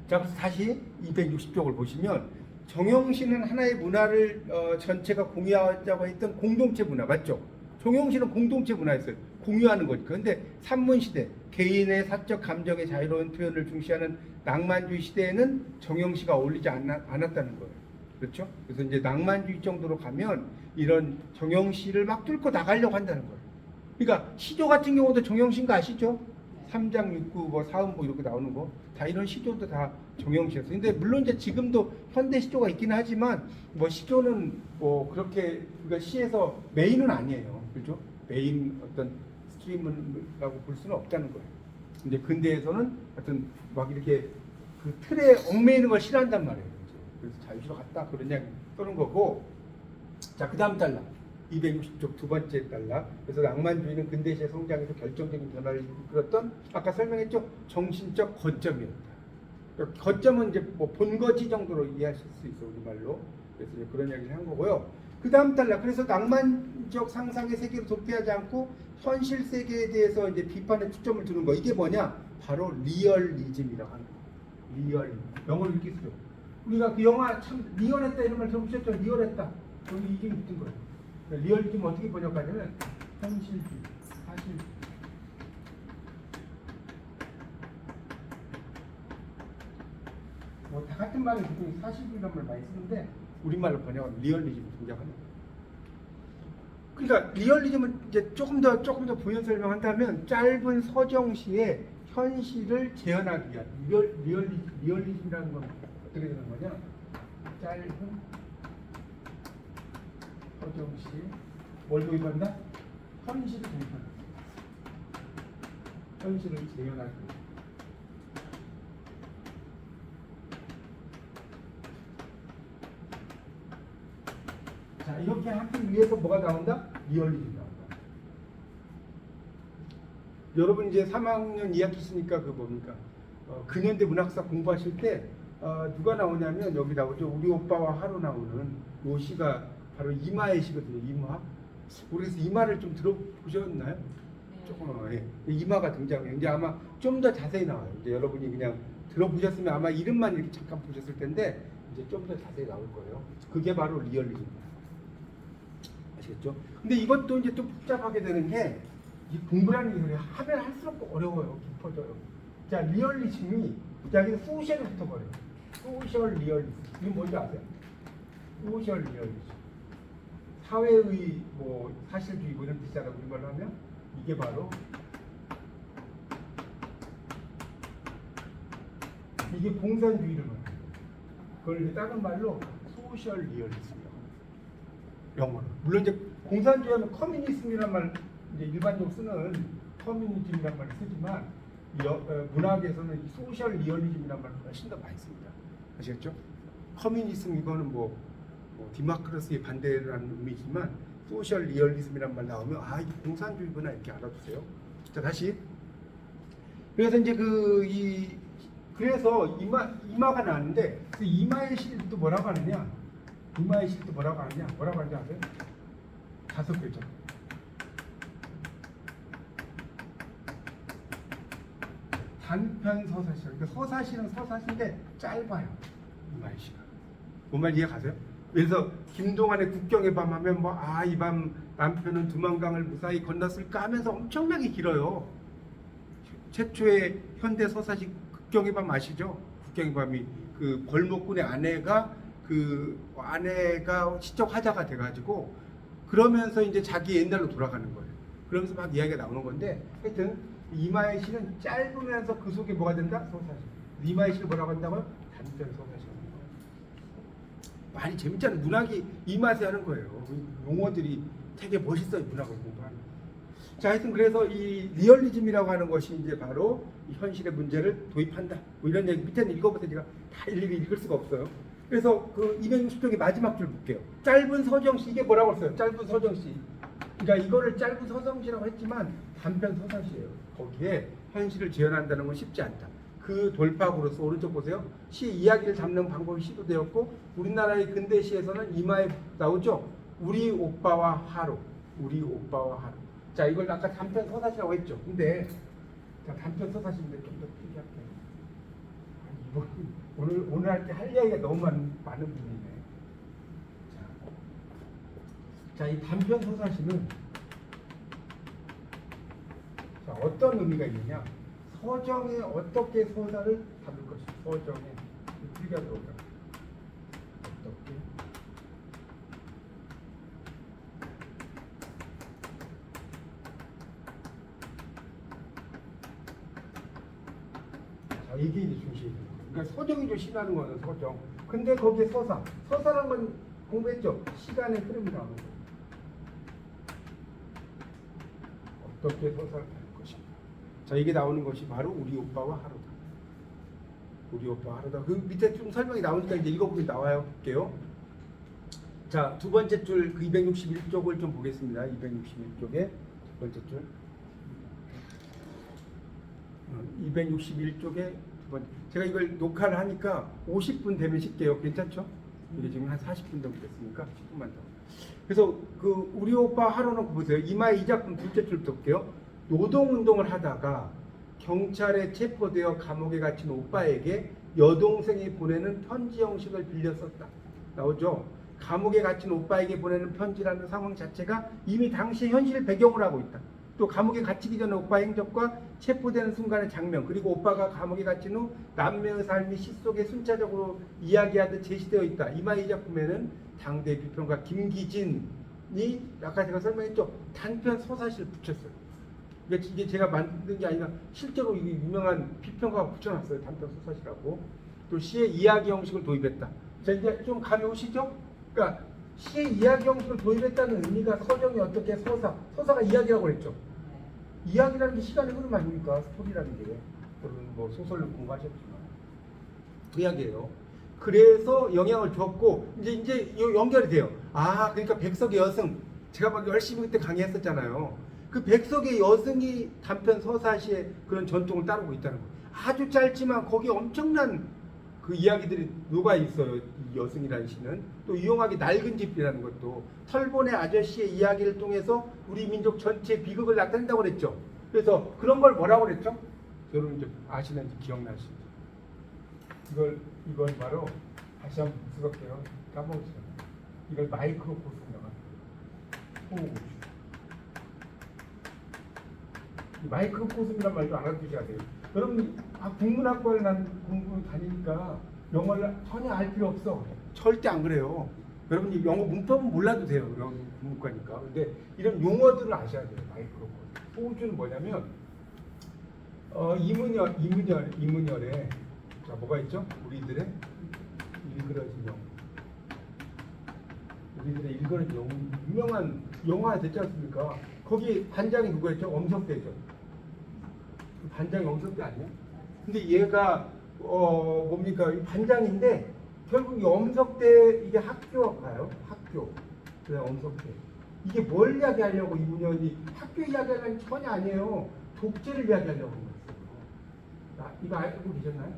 자, 그래서 다시 260쪽을 보시면 정형시는 하나의 문화를 전체가 공유하자고 했던 공동체 문화 맞죠? 정형시는 공동체 문화였어요. 공유하는 거니까. 근데 산문시대, 개인의 사적 감정의 자유로운 표현을 중시하는 낭만주의 시대에는 정형시가 어울리지 않았다는 거예요. 그렇죠? 그래서 이제 낭만주의 정도로 가면 이런 정형시를 막 뚫고 나가려고 한다는 거예요. 그러니까 시조 같은 경우도 정형시인 거 아시죠? 3장 6구 뭐 사음보 이렇게 나오는 거 다 이런 시조도 다 정형시였어요. 근데 물론 이제 지금도 현대 시조가 있기는 하지만 뭐 시조는 뭐 그렇게 그러니까 시에서 메인은 아니에요. 그렇죠? 메인 어떤 스트림이라고 볼 수는 없다는 거예요. 근데 근대에서는 하여튼 막 이렇게 그 틀에 얽매이는 걸 싫어한단 말이에요. 그래서 자유주의로 갔다 그런 이야기 떠는 거고. 자, 그 다음 달라. 260쪽 두 번째 달라. 그래서 낭만주의는 근대시의 성장에서 결정적인 변화를 이끌었던 아까 설명했죠. 정신적 거점이었다. 그러니까 거점은 이제 뭐 본거지 정도로 이해하실 수 있어 우리말로. 그래서 이제 그런 이야기를 한 거고요. 그 다음 달라. 그래서 낭만적 상상의 세계로 도피하지 않고 현실 세계에 대해서 이제 비판에 초점을 두는 거. 이게 뭐냐? 바로 리얼리즘이라고 하는 거. 리얼. 영어로 이렇게 쓰죠. 우리가 그 영화 참 리얼했다 이런 말 들어보셨죠? 리얼했다. 여기 이게 붙은 거예요. 리얼리즘 어떻게 번역하냐면 현실주의, 사실주의. 뭐 다 같은 말은 보통 사실주의라는 말 많이 쓰는데 우리말로 번역하면 리얼리즘이 등장합니다. 그러니까 리얼리즘은 이제 조금 더 부연 설명한다면 짧은 서정시에 현실을 재현하기 위한 리얼리즘이라는 건 어떻게 되는 거냐? 짧은 서정시 뭘 도입한다? 현실을 도입한다. 현실을 재현하기 위한. 자, 이렇게 하기 위해서 뭐가 나온다? 리얼리즘이 나온다. 여러분 이제 3학년 2학기시니까 그 뭡니까? 근현대 문학사 공부하실 때 누가 나오냐면 여기 나오죠. 우리 오빠와 하루 나오는 요 시가 바로 이마의 시거든요. 이마. 우리 그래서 이마를 좀 들어보셨나요? 조금 예. 이마가 등장해요. 이제 아마 좀 더 자세히 나와요. 이제 여러분이 그냥 들어보셨으면 아마 이름만 이렇게 잠깐 보셨을 텐데 이제 좀 더 자세히 나올 거예요. 그게 바로 리얼리즘입니다. 아시겠죠? 근데 이것도 이제 좀 복잡하게 되는 게 이 공부라는 게 하면 할수록 어려워요. 깊어져요. 자, 리얼리즘이 여기 소셜을 붙어버려요. 소셜 리얼리즘. 이게 뭔지 아세요? 소셜 리얼리즘. 사회의 뭐 사실주의 뭐 이런 뜻이잖아요. 우리말로 하면 이게 바로 이게 공산주의를 말해요. 그걸 다른 말로 소셜 리얼리즘이라고 합니다. 영어로. 물론 이제 공산주의하면 커뮤니즘이란 말 이제 일반적으로 쓰는 커뮤니즘이란 말을 쓰지만 문학에서는 이 소셜 리얼리즘이란 말을 훨씬 더 많이 씁니다. 아시겠죠? 커뮤니즘 이거는 뭐 디마크라시의 반대라는 의미지만 소셜 리얼리즘이란 말 나오면 아 이게 공산주의구나 이렇게 알아두세요. 자 다시 그래서 이제 그래서 이마가 나왔는데 그 이마의 실도 뭐라고 하느냐? 이마의 실도 뭐라고 하느냐? 뭐라고 하는지 아세요? 5글자. 단편 서사시. 그러니까 서사시는 서사시인데 짧아요. 이마의 시가. 뭔 말 이해 가세요? 그래서 김동완의 국경의 밤 하면 뭐 아 이 밤 남편은 두만강을 무사히 건넜을까 하면서 엄청나게 길어요. 최초의 현대 서사시 국경의 밤 아시죠? 국경의 밤이 그 벌목군의 아내가 시적 화자가 돼가지고 그러면서 이제 자기 옛날로 돌아가는 거예요. 그러면서 막 이야기가 나오는 건데 하여튼 이마의 시는 짧으면서 그 속에 뭐가 된다? 서사시. 이마의 시를 뭐라고 한다고요? 단편 서사시. 많이 재밌잖아요. 문학이 이 맛에 하는 거예요. 용어들이 되게 멋있어요. 문학을 공부하는. 자, 하여튼 그래서 이 리얼리즘이라고 하는 것이 이제 바로 이 현실의 문제를 도입한다. 뭐 이런 얘기 밑에는 읽어보세요. 제가 다 일일이 읽을 수가 없어요. 그래서 그 260쪽의 마지막 줄 볼게요. 짧은 서정시 이게 뭐라고 했어요? 짧은 서정시. 그러니까 이거를 짧은 서정시라고 했지만 단편 서사시예요. 거기에 현실을 재현한다는 건 쉽지 않다. 그 돌파구로서 오른쪽 보세요. 시 이야기를 잡는 방법이 시도되었고 우리나라의 근대시에서는 이마에 나오죠. 우리 오빠와 하루. 우리 오빠와 하루. 자 이걸 아까 단편 서사시라고 했죠. 근데 자, 단편 서사시인데 좀 더 특이할게요. 오늘 할 때 할 이야기가 너무 많은 분이네. 자, 이 단편 서사시는 자, 어떤 의미가 있느냐? 서정에 어떻게 서사를 담을 것인가? 서정에 특이하게 어떻게? 자, 이게 이제 중심이에요. 그러니까 서정이 좀 신하는 거는 서정. 근데 거기에 서사라는 건 공부했죠. 시간의 흐름이 나오는 거예요. 어떻게 서사를 담을 것인가? 자, 이게 나오는 것이 바로 우리 오빠와 하루다. 우리 오빠 하루다. 그 밑에 좀 설명이 나오니까 이제 읽어보면 나와요. 볼게요. 자, 두 번째 줄 그 261쪽을 좀 보겠습니다. 261쪽에 두 번째 줄. 261쪽에 두 번째. 제가 이걸 녹화를 하니까 50분 되면 쉴게요. 괜찮죠? 이게 지금 한 40분 정도 됐으니까 10분만 더. 그래서 그 우리 오빠 하루는 보세요. 이마의 이 작품 둘째 줄부터 볼게요. 노동운동을 하다가 경찰에 체포되어 감옥에 갇힌 오빠에게 여동생이 보내는 편지 형식을 빌려 썼다. 나오죠? 감옥에 갇힌 오빠에게 보내는 편지라는 상황 자체가 이미 당시의 현실을 배경으로 하고 있다. 또 감옥에 갇히기 전에 오빠의 행적과 체포되는 순간의 장면, 그리고 오빠가 감옥에 갇힌 후 남매의 삶이 시 속에 순차적으로 이야기하듯 제시되어 있다. 이마의 작품에는 당대 비평가 김기진이 아까 제가 설명했죠. 단편 소사시를 붙였어요. 이게 제가 만든 게 아니라 실제로 이게 유명한 비평가가 붙여놨어요. 단편 소사시라고. 또 시의 이야기 형식을 도입했다. 자, 이제 좀 감이 오시죠? 그러니까 시의 이야기 형식을 도입했다는 의미가 서정이 어떻게 서사가 이야기라고 그랬죠. 이야기라는 게 시간의 흐름 아닙니까? 스토리라는 게. 여러분 뭐 소설을 공부하셨지만 그 이야기예요. 그래서 영향을 줬고 이제 연결이 돼요. 아, 그러니까 백석의 여승, 제가 막 열심히 그때 강의했었잖아요. 그 백석의 여승이 단편 서사시의 그런 전통을 따르고 있다는 거예요. 아주 짧지만 거기에 엄청난 그 이야기들이 녹아 있어요. 이 여승이라는 시는. 또 유용하게 낡은 집이라는 것도 털보네 아저씨의 이야기를 통해서 우리 민족 전체의 비극을 나타낸다고 그랬죠. 그래서 그런 걸 뭐라고 그랬죠? 여러분 이제 아시는지 기억나시죠? 이걸 바로 다시 한번 부끄럽게요. 까먹으시죠. 이걸 마이크로코스미라고 합니다. 마이크로코스미란 말도 알아두셔야 돼요. 여러분 국문학과를 난 공부 다니니까 영어를 전혀 알 필요 없어. 절대 안 그래요. 여러분이 영어 문법은 몰라도 돼요. 영어 국문과니까. 근데 이런 용어들을 아셔야 돼요. 마이크로코스미. 호주는 뭐냐면 이문열에 자 뭐가 있죠? 우리들의 일그러진 영. 우리들의 일그러진 영. 유명한 영화 됐지 않습니까? 거기 반장이 누구였죠? 엄석대죠. 반장이 엄석대 아니에요? 근데 얘가 뭡니까? 반장인데 결국 이 엄석대 이게 학교가요? 학교. 그래 엄석대. 이게 뭘 이야기하려고 이문열이 학교 이야기하려는 게 전혀 아니에요. 독재를 이야기하려고 하는 거예요. 이거 알고 계셨나요?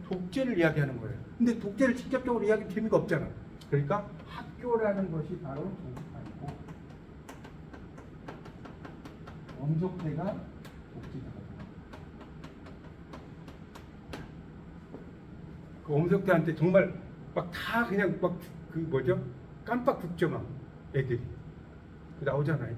독재를 이야기하는 거예요. 근데 독재를 직접적으로 이야기하면 재미가 없잖아. 그러니까 학교라는 것이 바로 정치판이고 엄석대가 독재자가 그 엄석대한테 정말 막 다 그냥 막 그 뭐죠? 깜빡 죽죠 막 애들이. 그 나오잖아요.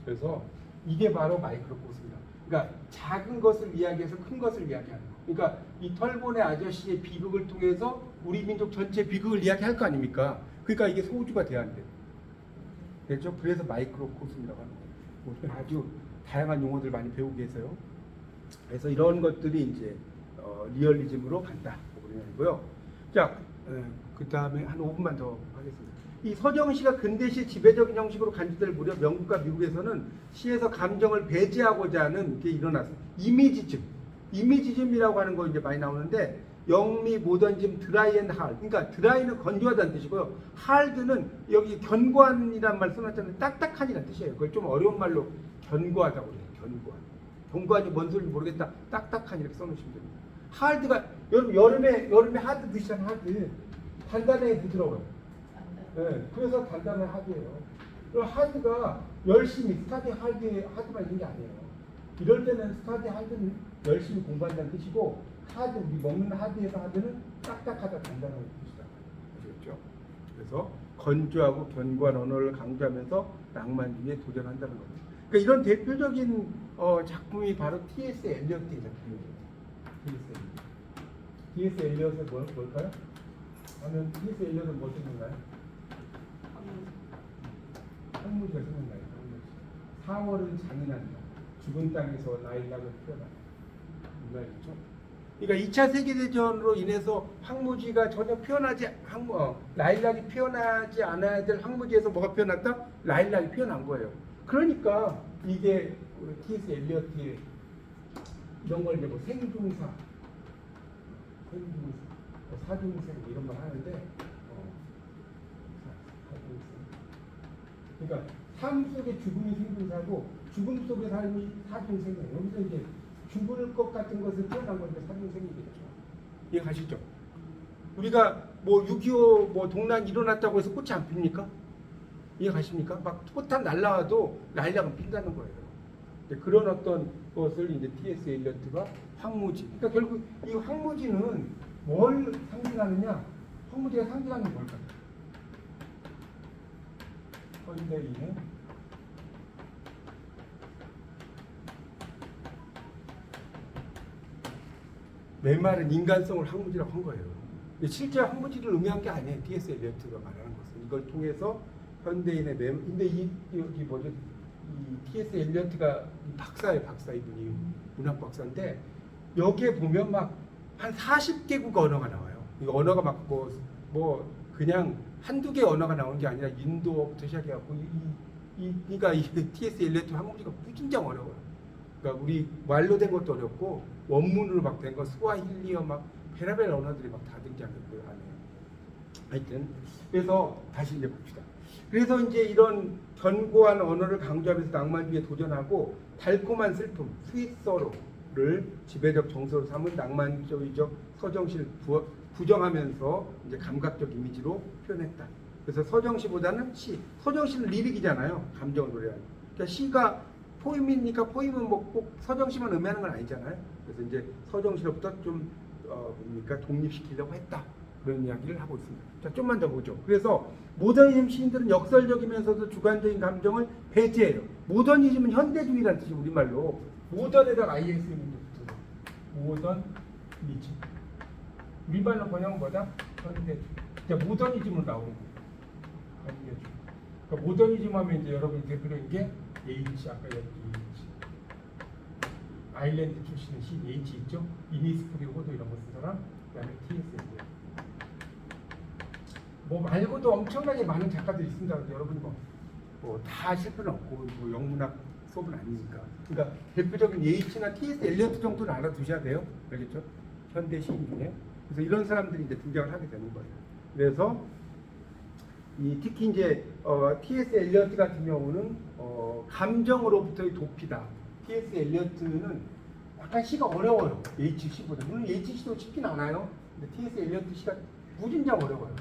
그래서 이게 바로 마이크로코스입니다. 그러니까 작은 것을 이야기해서 큰 것을 이야기하는 거. 그러니까 이 털보네 아저씨의 비극을 통해서 우리 민족 전체 비극을 이야기할 거 아닙니까? 그러니까 이게 소주가 돼야 안 돼. 됐죠? 그래서 마이크로코스미라고 하는 거예요. 아주 다양한 용어들 많이 배우고 계세요. 그래서 이런 것들이 이제 리얼리즘으로 간다. 그러고요. 자, 그 다음에 한 5분만 더 하겠습니다. 이 서정시가 근대시 지배적인 형식으로 간주될 무렵 영국과 미국에서는 시에서 감정을 배제하고자 하는 게 일어났어요. 이미지즘이라고 하는 거 이제 많이 나오는데 영미, 모던즘, 드라이 앤 할. 그러니까 드라이는 건조하다는 뜻이고요. 할드는 여기 견고한이라는 말 써놨잖아요. 딱딱한이라는 뜻이에요. 그걸 좀 어려운 말로 견고하다고 그래요. 견고한이 뭔 소리인지 모르겠다. 딱딱한 이렇게 써놓으시면 됩니다. 할드가 여름에 하드 드시잖아요. 하드. 단단하게 부드러워요. 네, 그래서 단단한 하드예요. 그리고 하드가 열심히 스타디 하드만 있는 게 아니에요. 이럴 때는 스타디 하드는 열심히 공부한다는 뜻이고 하드, 우리 먹는 하드에서 하드는 딱딱하다, 단단한 뜻이다. 아시겠죠? 그래서 건조하고 견고한 언어를 강조하면서 낭만주의에 도전한다는 겁니다. 그러니까 이런 대표적인 작품이 바로 T.S. 엘리엇의 작품이에요. T.S. 엘리엇의 뭘까요? 하면 T.S. 엘리엇은 뭐 생각나요? 항무지가 생각나요. 4월은 잔인한다. 죽은 땅에서 라일락을 피워라. 이 말이죠. 그러니까 2차 세계대전으로 인해서 항무지가 전혀 라일락이 피어나지 않아야 될 항무지에서 뭐가 피어났다? 라일락이 피어난 거예요. 그러니까 이게 T.S. 엘리엇의 이런 걸 이제 뭐 생중사, 사중생 이런 걸 하는데 사중생. 그러니까 삶 속에 죽음이 생긴사고 죽음 속에 삶이 사중생이에요. 여기서 이제 죽을 것 같은 것을 태어난 건데 사중생이겠죠. 이해가시죠? 우리가 뭐 6.25 뭐 동란 일어났다고 해서 꽃이 안 핍니까? 이해가십니까? 막 포탄 날라와도 라일락은 핀다는 거예요. 그런 어떤 것을 이제 T.S. 엘리어트가 황무지. 그러니까 결국 이 황무지는 뭘 상징하느냐? 황무지가 상징하는 게 뭘까요? 현대인의 메마른 인간성을 황무지라고 한 거예요. 실제 황무지를 의미한 게 아니에요. T.S. 엘리어트가 말하는 것은 이걸 통해서 현대인의 근데 여기 뭐죠? 이 T.S. 엘리어트가 박사예요. 박사 이분이 문학 박사인데 여기에 보면 막 한 40개국 언어가 나와요. 이 언어가 막 뭐 그냥 한두 개 언어가 나오는 게 아니라 인도부터 시작해갖고 그러니까 이 T.S. 엘리어트 황무지가 무진장 어려워요. 그러니까 우리 말로 된 것도 어렵고 원문으로 막 된 거 스와힐리어 막 베라벨 언어들이 막 다 등장했고요 안에. 하여튼 그래서 다시 이제 봅시다. 그래서 이제 이런 견고한 언어를 강조하면서 낭만주의에 도전하고 달콤한 슬픔, 스윗 서로를 지배적 정서로 삼은 낭만주의적 서정시를 부정하면서 이제 감각적 이미지로 표현했다. 그래서 서정시보다는 시, 서정시는 리릭이잖아요. 감정을 노래하는. 그러니까 시가 포임이니까 포임은 뭐 꼭 서정시만 의미하는 건 아니잖아요. 그래서 이제 서정시로부터 좀 뭡니까 독립시키려고 했다. 그런 이야기를 하고 있습니다. 자, 좀만 더 보죠. 그래서 모더니즘 시인들은 역설적이면서도 주관적인 감정을 배제해요. 모더니즘은 현대주의라는 뜻이 우리말로 모던에다가 IS 있는 게 붙어요. 모던니즘. 우리말로 번역은 뭐다? 현대주의. 그러니까 모더니즘으로 나오는 거예요. 현대주의. 그러니까 모더니즘 하면 이제 여러분이 대표적인 게 H, 아까 여기 H. 아일랜드 출신의 시인 H 있죠? 이니스프리 호도 이런 거 쓴 사람. 그다음에 T.S. 뭐 말고도 엄청나게 많은 작가들이 있습니다. 여러분이 뭐다 아실 필요는 없고 뭐 영문학 수업은 아니니까. 그러니까 대표적인 H나 T.S. 엘리어트 정도는 알아두셔야 돼요. 알겠죠? 현대 시인 중에. 그래서 이런 사람들이 이제 등장을 하게 되는 거예요. 그래서 특히 이제 T.S. 엘리어트 같은 경우는 감정으로부터의 도피다. T.S. 엘리어트는 약간 시가 어려워요. H 시보다. 물론 H 시도 쉽진 않아요. 근데 T.S. 엘리어트 시가 무진장 어려워요.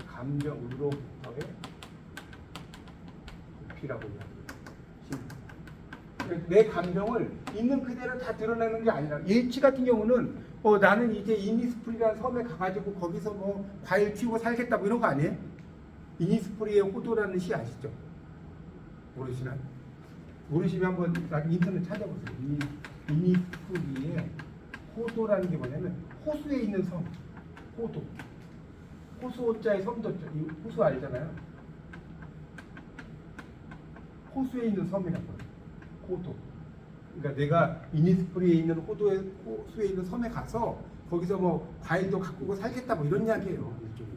감정으로부터의 도피라고 이야기해요. 내 감정을 있는 그대로 다 드러내는 게 아니라 H 같은 경우는 나는 이제 이니스프리라는 섬에 가가지고 거기서 뭐 과일 키우고 살겠다 뭐 이런 거 아니에요? 이니스프리의 호도라는 시 아시죠? 모르시나요? 모르시면 한번 인터넷 찾아보세요. 이니스프리의 호도라는 게 뭐냐면 호수에 있는 섬, 호도. 호수자의 섬도 호수 알잖아요. 호수에 있는 섬이라고 해요. 호도. 그러니까 내가 이니스프리에 있는 호수에 있는 섬에 가서 거기서 뭐 과일도 가꾸고 살겠다 뭐 이런 이야기예요. 일종의.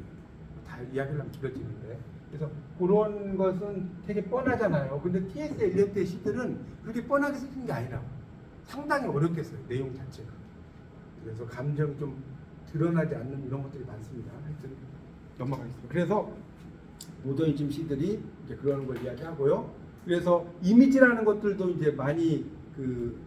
다 이야기를 하면 길어지는데. 그래서 그런 것은 되게 뻔하잖아요. 근데 T.S. 엘리어트의 시들은 그렇게 뻔하게 쓰는 게 아니라 상당히 어렵게 써요. 내용 자체가. 그래서 감정이 좀 드러나지 않는 이런 것들이 많습니다. 하여튼 넘어가겠습니다. 그래서 모더니즘 시들이 이제 그런 걸 이야기하고요. 그래서 이미지라는 것들도 이제 많이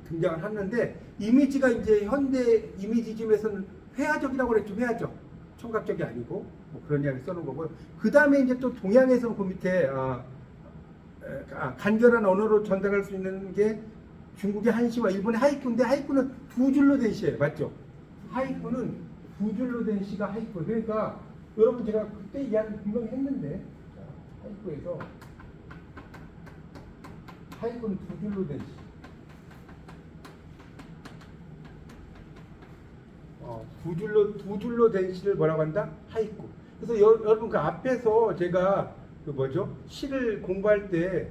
등장을 하는데 이미지가 이제 현대 이미지즘에서는 회화적이라고 그랬죠. 회화적. 청각적이 아니고 뭐 그런 이야기 써놓은 거고요. 그 다음에 이제 또 동양에서는 그 밑에 간결한 언어로 전달할 수 있는 게 중국의 한시와 일본의 하이쿠인데 하이쿠는 두 줄로 된 시예요. 맞죠? 하이쿠는 두 줄로 된 시가 하이쿠. 그러니까 여러분 제가 그때 이야기 분명히 했는데 하이쿠에서 하이쿠는 두 줄로 된 시. 두 줄로 된 시를 뭐라고 한다? 하이쿠. 그래서 여러분 그 앞에서 제가 시를 공부할 때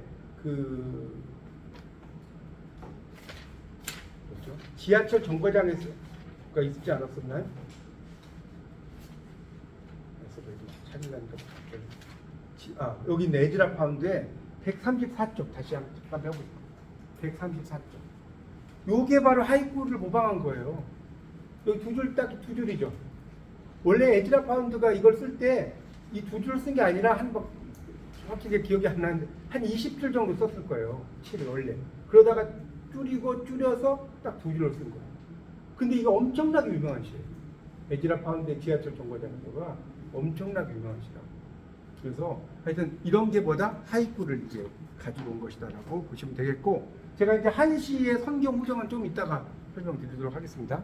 지하철 정거장에서 있지 않았었나요? 여기 네즈라 파운드에 134쪽 다시 한번 해보세요. 134쪽. 요게 바로 하이쿠를 모방한 거예요. 여기 두 줄이죠. 원래 에즈라 파운드가 이걸 쓸 때 이 두 줄을 쓴 게 아니라 확실히 기억이 안 나는데 한 20줄 정도 썼을 거예요. 칠을 원래. 그러다가 줄여서 딱 두 줄을 쓴 거예요. 근데 이거 엄청나게 유명한 시예요. 에즈라 파운드의 지하철 정거장소가 엄청나게 유명한 시라고. 그래서 하여튼 이런 게보다 하이쿠를 이제 가지고 온 것이다라고 보시면 되겠고, 제가 이제 한시의 성경 후정은 좀 이따가 설명드리도록 하겠습니다.